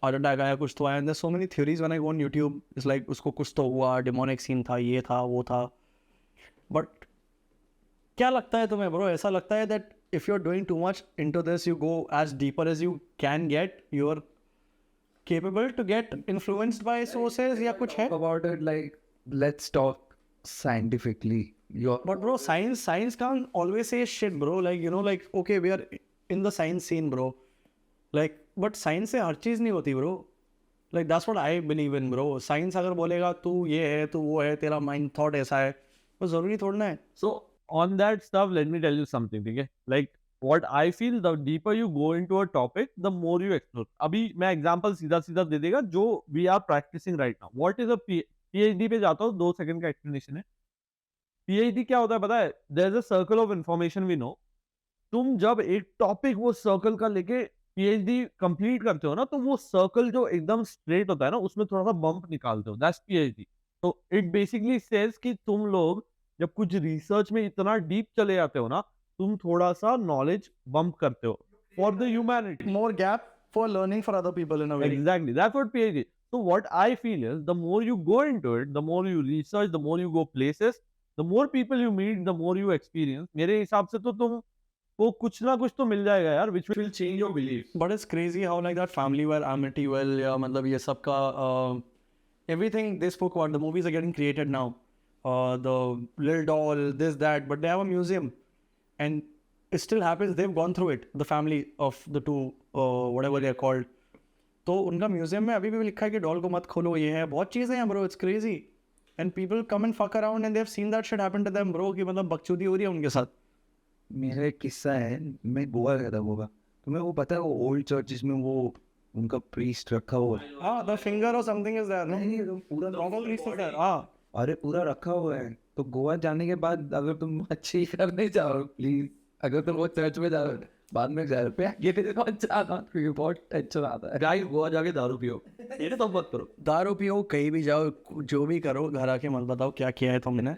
Heart attack आया, कुछ तो आया. And there's so many theories when I go on YouTube. It's like उसको कुछ तो हुआ, demonic scene था, ये था, वो था. But क्या लगता है तुम्हें bro? ऐसा लगता है that if you're doing too much into this, you go as deeper as you can get, you're capable to get influenced by sources या कुछ है? About it, like let's talk scientifically. But bro, science can't always say shit, bro. Like, you know, like, okay, we are in the science scene, bro. Like but science से हर चीज़ नहीं होती bro. Like that's what I believe in bro. Science अगर बोलेगा तू ये है तू वो है तेरा माइंड थॉट ऐसा है तो ज़रूरी थोड़ा है. So on that stuff, let me tell you something, ठीक है? Like what I feel, the deeper you go into a topic, the more you explore. अभी मैं example सीधा सीधा दे देगा जो we are practicing right now. What is a PhD पे जाता हूँ 2 सेकंड का explanation है. PhD क्या होता है पता है? There is a circle of information we know. तुम जब एक टॉपिक वो सर्कल का लेके PhD कंप्लीट करते हो ना तो वो सर्कल जो एकदम स्ट्रेट होता है ना उसमें थोड़ा सा बम्प निकालते हो. That's PhD. तो इट बेसिकली सेज कि तुम लोग जब कुछ रिसर्च में इतना डीप चले जाते हो ना तुम थोड़ा सा नॉलेज बम्प करते हो for the humanity. More gap for learning for other people in a way. Exactly, that's what PhD. So what I feel is the more you go into it, the more you research, the more you go places, the more people you meet, the more you experience. मेरे हिसाब से तो तुम वो कुछ ना कुछ तो मिल जाएगा यार which will change your belief. But it's crazy how like that Family Amityville या मतलब ये सब का everything they spoke about, the movies are getting created now. The little doll, this, that, but they have a museum and it still happens. They've gone through it, the family of the two, whatever they are called. तो उनका museum में अभी भी लिखा है कि doll को मत खोलो, ये है, बहुत चीज़ें हैं bro. It's crazy and people come and fuck around and they have seen that shit happen to them bro कि मतलब बकचोदी हो रही है उनके साथ. मेरा एक किस्सा है, मैं गोवा गया था गोवा, तुम्हें वो पता है वो ओल्ड चर्च जिसमें वो उनका प्रीस्ट रखा हुआ है. हाँ, द फिंगर और समथिंग इज देयर. नहीं तो पूरा प्रॉपर प्रीस्ट इज देयर. हाँ, अरे पूरा रखा हुआ है. तो गोवा जाने के बाद अगर तुम अच्छी करने जाओ प्लीज, अगर तुम वो चर्च में जाओ बाद में घर पे ये मत जाना क्योंकि बहुत टेंशन आता है. गाइस गोवा जाके दारू पियो, ये तो मत करो. दारू पियो, कहीं भी जाओ, जो भी करो, घर आके मत बताओ क्या किया है तुमने.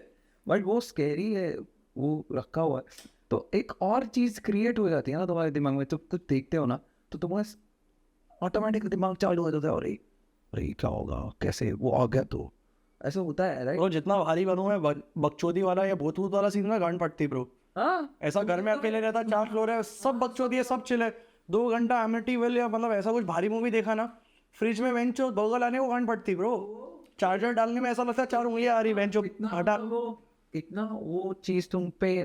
बट वो स्कैरी है, वो रखा हुआ है. तो एक और चीज क्रिएट हो जाती है ना तुम्हारे दिमाग में, जब तुम देखते हो ना तो तुम्हारा ऑटोमेटिक दिमाग चालू हो जाता है. अरे अरे क्या होगा, कैसे वो आ गया, तो ऐसा होता है राइट. ब्रो जितना भारी बनूं मैं, बकचोदी वाला या भूत भूत वाला सीन ना गांड फटती ब्रो. हाँ ऐसा घर में अकेले रहता, 4 फ्लोर है, सब बकचोदी है, सब चिल है, 2 घंटा एमिटीविल या मतलब ऐसा कुछ भारी मूवी देखा ना, फ्रिज में वेंचो बर्गर लाने को गांड फटती ब्रो. चार्जर डालने में ऐसा लगता है 4 उंगलियां आ रही, वेंचो हटा. इतना वो चीज तुम पे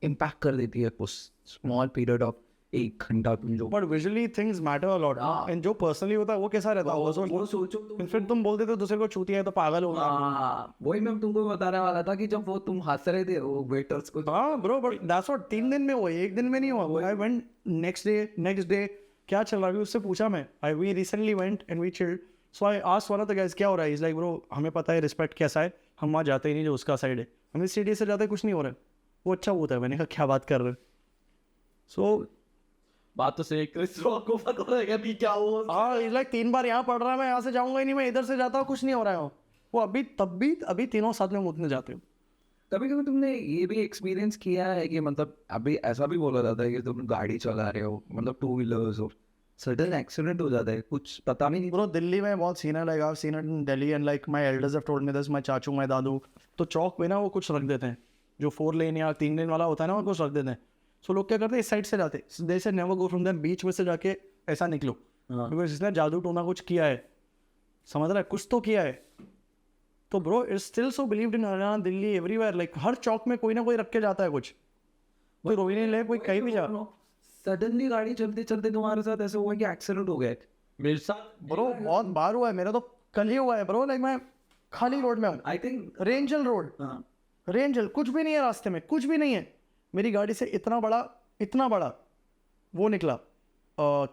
इम्पैक्ट कर देती है उस स्मॉल पीरियड ऑफ 1 घंटा तुम जो. But visually things matter a lot. And जो पर्सनली होता है वो कैसा रहता है, वो सोचो फिर तुम बोलते थे दूसरे को छूती है तो पागल हो. वही मैं तुमको बताने वाला था कि जब वो तुम हंस रहे थे वो वेटर्स को. हाँ ब्रो, बट दैट्स व्हाट 3 दिन में हुआ, 1 दिन में नहीं हुआ. आई वेंट नेक्स्ट डे क्या चल रहा है उससे पूछा मैं. We recently went and we chilled. So I asked one of the guys क्या हो रहा है. इज लाइक ब्रो हमें पता है रिस्पेक्ट कैसा है, हम वहाँ जाते ही नहीं जो उसका साइड है, हमें सिटी से जाते कुछ नहीं हो रहा है. वो अच्छा होता है. मैंने कहा क्या बात कर रहे हैं. सो बात तो सही, क्रिस रॉक को पता होगा कि क्या हो. हाँ, इज लाइक 3 बार यहाँ पढ़ रहा है, मैं यहाँ से जाऊँगा ही नहीं, मैं इधर से जाता हूँ, कुछ नहीं हो रहा है. वो अभी तीनों साथ में मुझने जाते हो. कभी कभी तुमने ये भी एक्सपीरियंस किया है कि मतलब अभी ऐसा भी बोला जाता है कि तुम गाड़ी चला रहे हो, मतलब 2 व्हीलर्स हो, सडन एक्सीडेंट हो जाता है, कुछ पता भी नहीं. ब्रो दिल्ली में बहुत सीन है. Like I have seen it in Delhi and like my elders have told me this, my चाचू, माय दादू. तो चौक पे ना वो कुछ रख देते हैं जो 4 लेन या 3 लेन वाला होता है ना, वो कुछ रख देते हैं. सो लोग क्या करते हैं, इस साइड से जाते, दे से नेवर गो फ्रॉम देयर, बीच में से जाके ऐसा निकलो, बिकॉज इसने जादू टोना कुछ किया है, समझ रहा है, कुछ तो किया है. तो bro it's still so believed in Haryana, Delhi, everywhere. Like हर चौक में कोई ना कोई रख के जाता है कुछ. कोई रोई नहीं ले, कोई कहीं भी जा. सडनली गाड़ी चलते चलते तुम्हारे साथ ऐसा हुआ कि एक्सीडेंट हो गया. मेरे साथ ब्रो बहुत बार हुआ है, मेरा तो कल ही हुआ है ब्रो. लाइक मैं खाली रोड में हूँ, आई थिंक रेंजल रोड, रेंजल, कुछ भी नहीं है रास्ते में, कुछ भी नहीं है. मेरी गाड़ी से इतना बड़ा वो निकला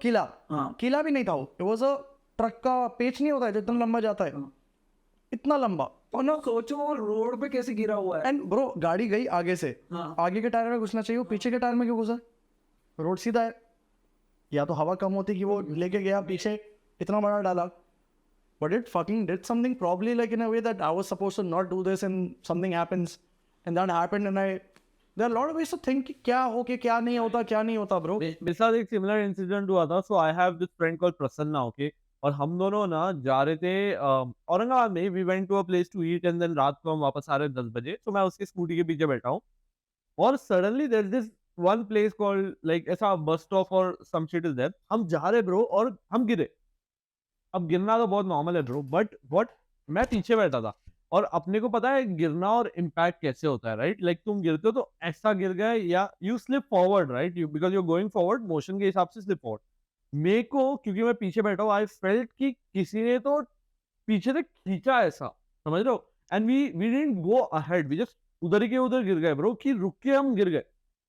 किला. किला भी नहीं था वो, इट वाज अ ट्रक का पेच नहीं होता है जितना लंबा जाता है, इतना लंबा. और ना सोचो रोड पे कैसे गिरा हुआ है. एंड ब्रो गाड़ी गई आगे से, आगे के टायर में घुसना चाहिए, वो पीछे के टायर में क्यों घुसा. रोड सीधा है, या तो हवा कम होती कि वो लेके गया पीछे, इतना बड़ा डाला. But it fucking did something probably like in a way that I was supposed to not do this and something happens and that happened. And I there are lot of ways to think क्या हो के क्या नहीं होता bro. मेरे साथ एक similar incident हुआ था. So I have this friend called Prasanna, okay. और हम दोनों ना जा रहे थे औरंगाबाद में. We went to a place to eat and then रात को हम वापस आ रहे 10 बजे. तो मैं उसकी स्कूटी के पीछे बैठा हूँ और suddenly there is this one place called like ऐसा बस स्टॉप और सम शिट इज देयर. हम जा रहे ब्रो और हम गिरे. अब गिरना तो बहुत नॉर्मल है ब्रो, बट व्हाट, मैं पीछे बैठा था और अपने को पता है गिरना और इम्पैक्ट कैसे होता है, राइट. लाइक तुम गिरते हो तो ऐसा गिर गए या you slip forward, right, you because you going forward motion के हिसाब से स्लिप फॉरवर्ड. मेरे को क्योंकि मैं पीछे बैठा हूँ, आई फेल्ट कि किसी ने तो पीछे से खींचा ऐसा, समझ रहे हो, and we didn't go ahead, we just उधर ही के उधर गिर गए ब्रो, कि रुक के हम गिर गए,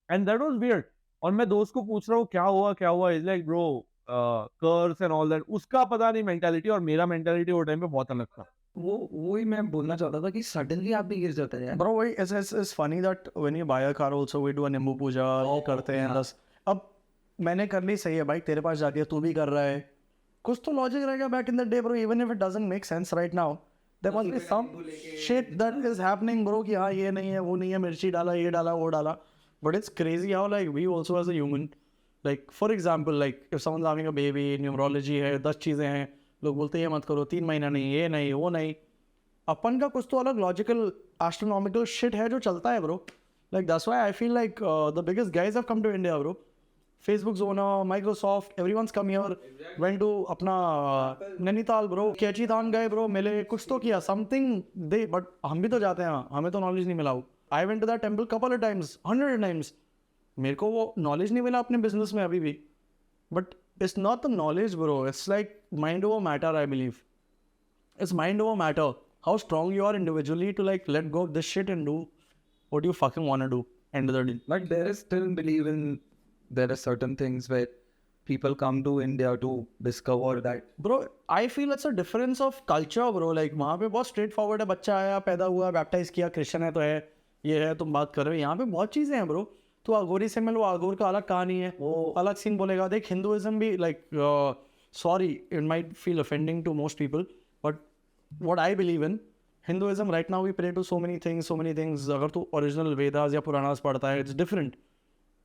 एंड दैट वाज वियर्ड। और मैं दोस्त को पूछ रहा हूँ क्या हुआ, is like bro curse and all that, उसका पता नहीं मेंटालिटी, और मेरा मेंटालिटी वो टाइम पे बहुत अलग था। वही मैं बोलना चाहता था कि सडनली आप भी गिर जाते हैं। Bro, why it's funny that when you buy a car also we do a नींबू पूजा करते हैं बस। अब मैंने कर ली, सही है भाई, तेरे पास जाके तू भी कर रहा है, कुछ तो लॉजिक रहेगा back in the day bro, even if it doesn't make sense right now there must be some shit that is happening bro, कि हाँ ये नहीं है वो नहीं है, मिर्ची डाला ये डाला वो डाला, but it's crazy how like we also as a human, like for example like if someone's having a baby, numerology है, 10 चीज़ें हैं, लोग बोलते हैं ये मत करो, 3 महीना नहीं, ये नहीं वो नहीं, अपन का कुछ तो अलग लॉजिकल एस्ट्रोनॉमिकल शिट है जो चलता है bro. Like that's why I feel like the biggest guys have come to India bro, Facebook owner, Microsoft, everyone's come here, went to अपना नैनीताल ब्रो, कैची धाम गए ब्रो, मिले, कुछ तो किया समथिंग दे, बट हम भी तो जाते हैं, हमें तो नॉलेज नहीं मिला। I went to that temple couple of times, 100 times, मेरे को वो नॉलेज नहीं मिला अपने बिजनेस में अभी भी, but it's not the knowledge bro, it's like mind over matter, I believe it's mind over matter, how strong you are individually to like let go of this shit and do what you fucking want to do end of the day. But there is still believe in, there are certain things where people come to India to discover that. Bro, I feel it's a difference of culture bro, like वहाँ पे बहुत straight forward है, बच्चा आया, पैदा हुआ, baptise किया, Christian है तो है, ये है, तुम बात कर रहे हो, यहाँ पे बहुत चीज़ें हैं ब्रो। तो अघोरी से मिल, वो अघोर का अलग कहानी है, वो अलग सीन बोलेगा। देख हिंदुइज्म भी like, sorry it might feel offending to most people, but what I believe in Hinduism right now, we pray to so many things. अगर तू original Vedas या Puranas पढ़ता है, it's different,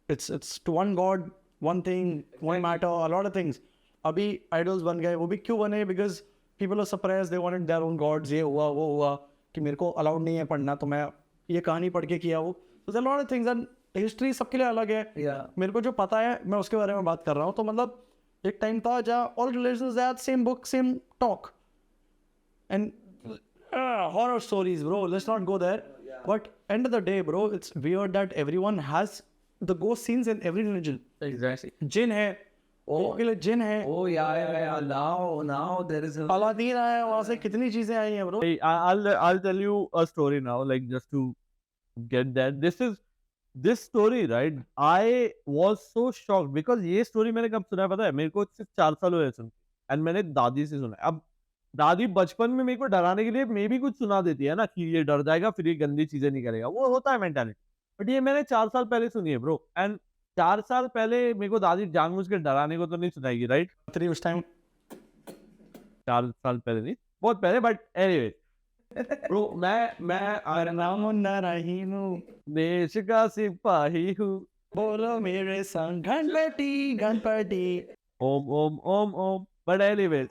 it's to one God, one thing, one matter, a lot of things. अभी idols बन गए, वो भी क्यों बने? Because people are suppressed, they wanted their own gods, ये हुआ वो हुआ, कि मेरे को allowed नहीं है पढ़ना, तो मैं ये कहानी पढ़ के किया वो, so there are a lot of things, and history सबके लिए अलग है। मेरे को जो पता है मैं उसके बारे में बात कर रहा हूँ। तो मतलब एक टाइम था जहाँ all religions had same book, same talk, and horror stories bro, let's not go there, but end of the day bro, it's weird that everyone has the ghost scenes in every religion. Exactly. जिन है, के लिए जिन है, Oh yeah. Now there is a. Aladdin आया, वहाँ से कितनी चीजें आई हैं bro. Hey, I'll tell you a story now, like just to get that. This story, right? I was so shocked because ये story मैंने कब सुना है पता है? मेरे को सिर्फ 4 साल हुए सुन, and मैंने दादी से सुना है। अब दादी बचपन में मेरे को डराने के लिए मे भी कुछ सुना देती है ना, कि ये डर जाएगा फिर ये गंदी चीजें नहीं करेगा, वो होता है मेंटालिटी, बट ये मैंने 4 साल पहले सुनी है ब्रो, एंड 4 साल पहले मेरे को दादी जानबूझ के डराने को तो नहीं सुनाएगी, राइट? खत्री उस टाइम 4 साल पहले नहीं, बहुत पहले, बट एनीवे ब्रो, मैं देश का सिपाही हूँ, बोलो मेरे संग Ganpati Om Om Om Om, but anyway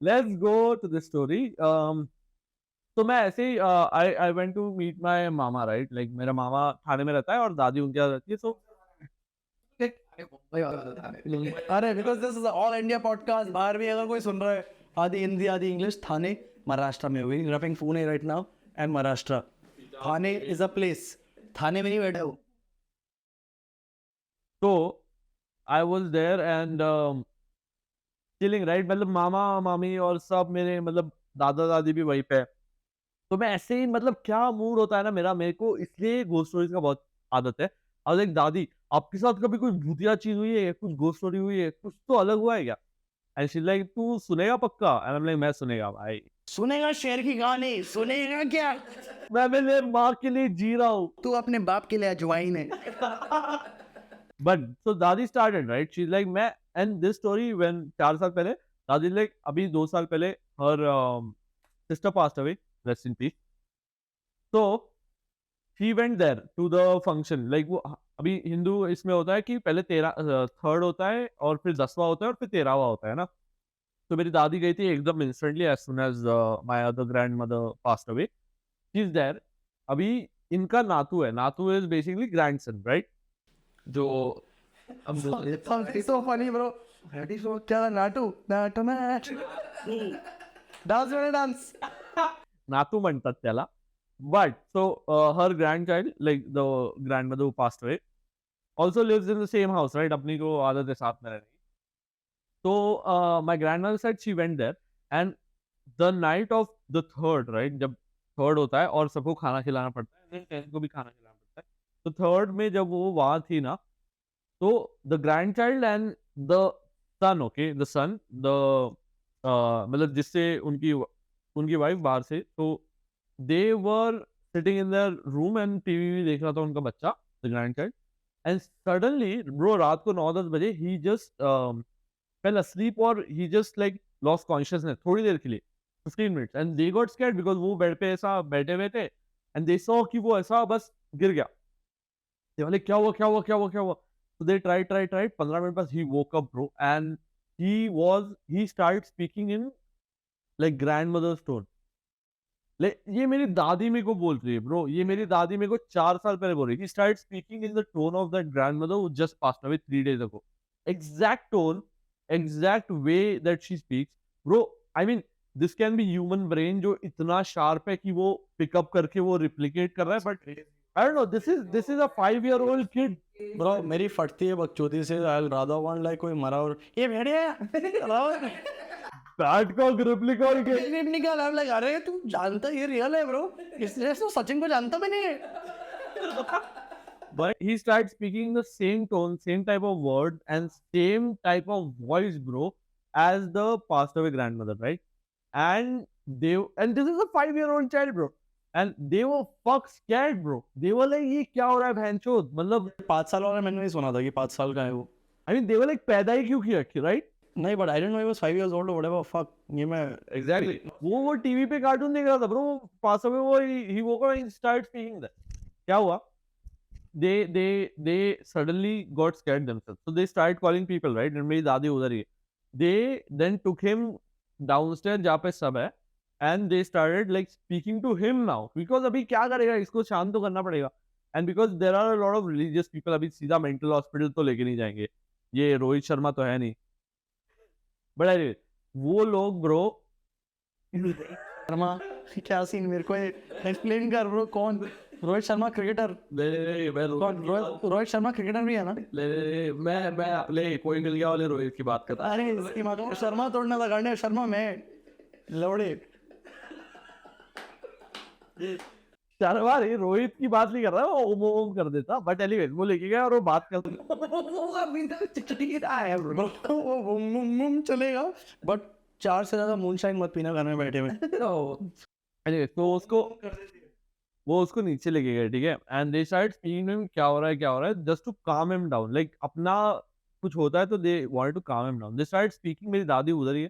let's go to the story. तो मैं ऐसे ही I went to meet my mama, right? Like मेरा मामा थाने में रहता है और दादी उनके यहाँ रहती है, so अरे because this is an all India podcast, बाहर भी अगर कोई सुन रहा है, आधी हिंदी आधी इंग्लिश, थाने महाराष्ट्र में, we rapping Pune right now and Maharashtra, Thane is a place, थाने में नहीं बैठा हूँ। तो I was there and chilling, right? मतलब मामा मामी और सब मेरे, मतलब दादा दादी भी वहीं पे। तो मैं ऐसे ही, मतलब क्या मूड होता है ना मेरा, मेरे को इसलिए घोस्ट स्टोरीज का बहुत आदत है। और एक दादी, आपके साथ कभी कोई भूतिया चीज हुई है, कुछ घोस्ट स्टोरी हुई है, कुछ तो अलग हुआ है क्या? एंड शी लाइक, तू सुनेगा पक्का? एंड आई एम लाइक, मैं सुनेगा भाई। सुनेगा शेर की कहानी? सुनेगा क्या? मैं मेरे माँ के लिए जी रहा हूँ, तू अपने बाप के लिए अजवाइन है। बट सो दादी स्टार्टेड, राइट? शी लाइक, मैं, एंड दिस स्टोरी व्हेन 4 साल पहले, दादी लाइक अभी 2 साल पहले her sister passed away, rest in peace. तो she went there to the function, like वो अभी हिंदू इसमें होता है कि पहले 3rd होता है और फिर 10वां होता है और फिर 13वां होता है ना। तो मेरी दादी गई थी एकदम instantly as soon as my other grandmother passed away, she is there. अभी इनका नातू है, नातू इज बेसिकली ग्रैंडसन, राइट? जो so funny bro, क्या नाटू नाटू नाट डांस वाले डांस नातू म्हणतात त्याला। But so her grandchild, like the grandmother who passed away, also lives in the same house, right? अपनी को आदत है साथ में रहने की. So my grandmother said she went there, and the night of the third, right? जब third होता है और सबको खाना खिलाना पड़ता है, and 10th को भी खाना खिलाना पड़ता है. तो third में जब वो वहाँ थी ना, तो the grandchild and the son, okay, the son, the मतलब जिससे उनकी वाइफ बाहर से, तो they were sitting in their room and TV देख रहा था उनका बच्चा, the grandchild, and suddenly bro रात को 9-10 बजे he just fell asleep or he just like lost consciousness थोड़ी देर के लिए 15 minutes, and they got scared because वो बेड पे ऐसा बैठे हुए थे, and they saw कि वो ऐसा बस गिर गया. They were like क्या हुआ क्या हुआ क्या हुआ क्या हुआ. So they tried 15 minutes बाद he woke up bro, and he started speaking in like grandmother's tone. ये मेरी दादी मेरे को बोल रही है ब्रो, ये मेरी दादी मेरे को 4 साल पहले बोल रही है. He started speaking in the tone of that grandmother who just passed away 3 days ago. Exact tone, exact way that she speaks. Bro, I mean, this can be human brain जो इतना sharp है कि वो pick up करके वो replicate कर रहा है, but I don't know, this is a 5-year-old kid. Bro, मेरी फटती है बकचोदी से. I'll rather want like कोई मरा और ये भेड़िया बैट का रिप्लिका और निकाल. I'm like अरे तू जानता ये रियल है ब्रो, इसलिए तो सचिन को जानता भी नहीं है. But he started speaking the same tone, same type of word, and same type of voice, bro, as the passed away grandmother, right? And this is a 5-year-old child, bro. And they were fuck scared, bro. They were like, ये क्या हो रहा है भैंचोद, मतलब 5 साल वाला मैंने नहीं सुना था कि 5 साल का है वो. I mean, they were like पैदा ही क्यों किया, right? नहीं, but I didn't know he was 5 years old or whatever. Fuck, ये मैं Exactly. वो टीवी पे कार्टून देख रहा था, bro. पास में वो he woke up and started speaking that. क्या हुआ? They suddenly got scared themselves. So they started calling people, right? And मेरी दादी उधर ही है. They then took him downstairs जहाँ पे सब है, and they started like speaking to him now because अभी क्या करेगा, इसको शांत तो करना पड़ेगा. And because there are a lot of religious people, अभी सीधा mental hospital तो लेके नहीं जाएंगे. ये रोहित शर्मा तो है नहीं. But anyway, वो लोग ब्रो शर्मा क्या सीन मेरे को एक्सप्लेन कर ब्रो. कौन? रोहित शर्मा क्रिकेटर. कौन? रोहित शर्मा क्रिकेटर भी है ना. मैं अपने कोई मिल गया वाले रोहित की बात कर रहा. अरे इसकी माँ को शर्मा तोड़ने लगाने. शर्मा मैं लौड़े. शर्मा रे रोहित की बात नहीं कर रहा, वो ओम कर देता. बट एनीवेज वो लेके गया और वो बात कर वो चलेगा, बट 4 से ज्यादा मूनशाइन मत पीना घर में बैठे हुए. एनीवेज तो उसको नीचे लेके गए, ठीक है. And they start speaking him क्या हो रहा है just to calm him down. Like अपना कुछ होता है तो they wanted to calm him down. They start speaking. मेरी दादी उधर ही है,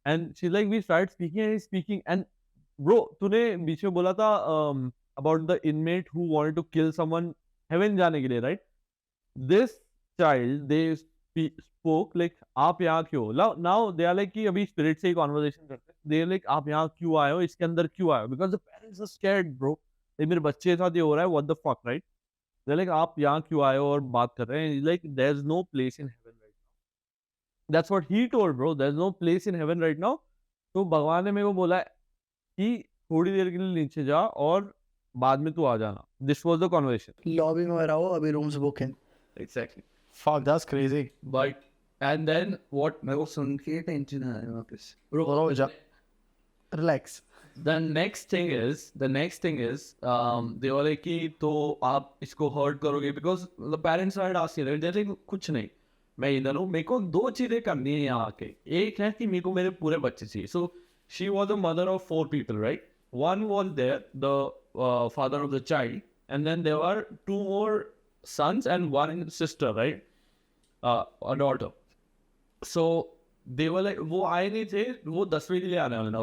and she like we start speaking and bro तूने बीच में बोला था about the inmate who wanted to kill someone heaven जाने के लिए, right? This child they spoke like आप यहाँ क्यों? Now they are like कि अभी spirit से ही conversation करते हैं. They are like आप यहाँ क्यों आए हो? इसके अंदर क्यों आए हो? Because the parents are scared, bro. ये मेरे बच्चे के साथ ये हो रहा है. What the fuck, right? They're like आप यहाँ क्यों आए हो और बात कर रहे हैं. Like there's no place in heaven right now. That's what he told, bro. There's no place in heaven right now. तो भगवान ने मेरे को बोला कि थोड़ी देर के लिए नीचे जा और बाद में तू आ जाना. This was the conversation. Lobby में रहो, अभी रूम्स बुक हैं. Exactly. Fuck, that's crazy. But and then what मेरे को सुन के टेंशन आया वापस. Bro, relax. The next thing is they were like कि तो आप इसको hurt करोगे because the parents are asking they're like कुछ नहीं, मैं इधर हूँ, मेरे को 2 चीजें करनी है यहाँ आके. एक है कि मेरे को मेरे पूरे बच्चे चाहिए. So she was the mother of 4 people, right? One was there, the father of the child, and then there were 2 more sons and 1 sister, right? A daughter. So they were like वो आए नहीं थे, वो 10वीं के लिए आने वाले ना.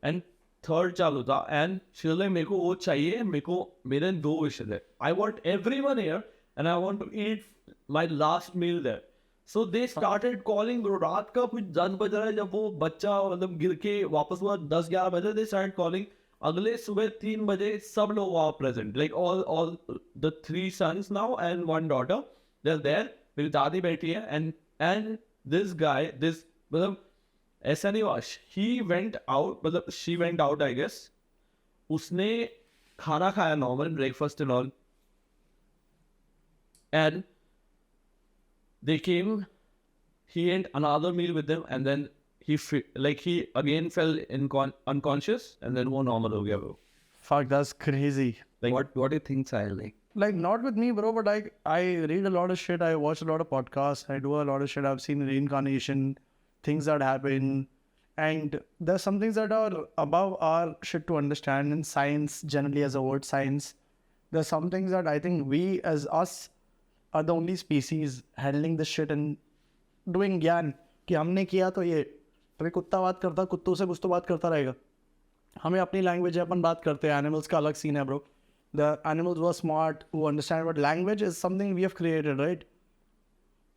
And third चालू था, and she was like मेरे को वो चाहिए, मेरे को मेरे 2 wishes है. I want everyone here and I want to eat my last meal there. So they started calling bro. रात का कुछ 10 बज रहा है जब वो बच्चा मतलब गिर के वापस हुआ 10-11 बजे. They started calling. अगले सुबह 3 बजे सब लोग वहाँ present. Like all the 3 sons now and 1 daughter, they're there. मेरी दादी बैठी है and this guy, this मतलब ऐसा नहीं हुआ. He went out, मतलब she went out I guess. उसने खाना खाया normal breakfast and all. And they came, he ate another meal with them, and then he again fell unconscious, and then वो normal हो गया bro. Fuck, that's crazy. Like, what do you think, Sahil? Like, not with me, bro, but I read a lot of shit. I watch a lot of podcasts. I do a lot of shit. I've seen reincarnation, things that happen. And there's some things that are above our shit to understand in science, generally as a word, science. There's some things that I think we as us are the only species handling this shit and doing ज्ञान कि हमने किया तो ये अभी कुत्ता बात करता कुत्तों से कुछ तो बात करता रहेगा हमें अपनी लैंग्वेज है अपन बात करते हैं एनिमल्स का अलग सीन है bro the animals were smart who understand what language is something we have created, right?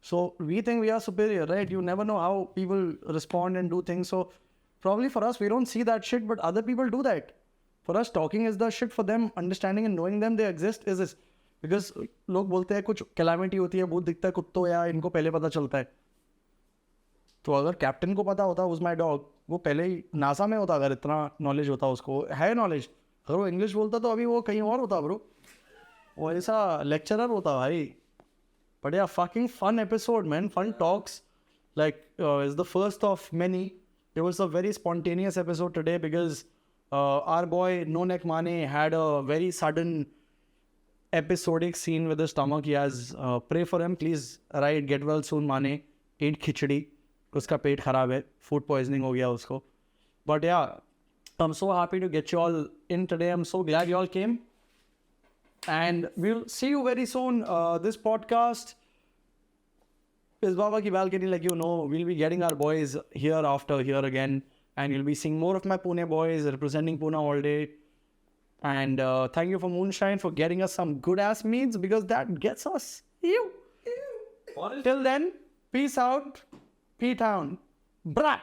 So we think we are superior, right? You never know how people respond and do things. So probably for us, we don't see that shit, but other people do that. For us, talking is the shit. For them, understanding and knowing them they exist is this. Because लोग बोलते हैं कुछ calamity होती है, भूत दिखता है कुत्तों या इनको पहले पता चलता है. तो अगर कैप्टन को पता होता was my dog, वो पहले ही नासा में होता अगर इतना नॉलेज होता उसको है नॉलेज अगर वो इंग्लिश बोलता तो अभी वो कहीं और होता ब्रो वो ऐसा लेक्चरर होता भाई बट या fucking fun episode man fun talks like it's the first of many it was a very spontaneous episode today because our boy No Neck Mane had a very sudden episodic scene with his stomach he has pray for him please right get well soon Mane eat खिचड़ी उसका पेट खराब है food poisoning हो गया उसको but yeah I'm so happy to get you all in today. I'm so glad you all came. And we'll see you very soon. This podcast is Baba Ki Balcony, like you know. We'll be getting our boys here after here again. And you'll be seeing more of my Pune boys representing Pune all day. And thank you for Moonshine for getting us some good ass meats because that gets us. Till then, peace out. P-Town. Brah.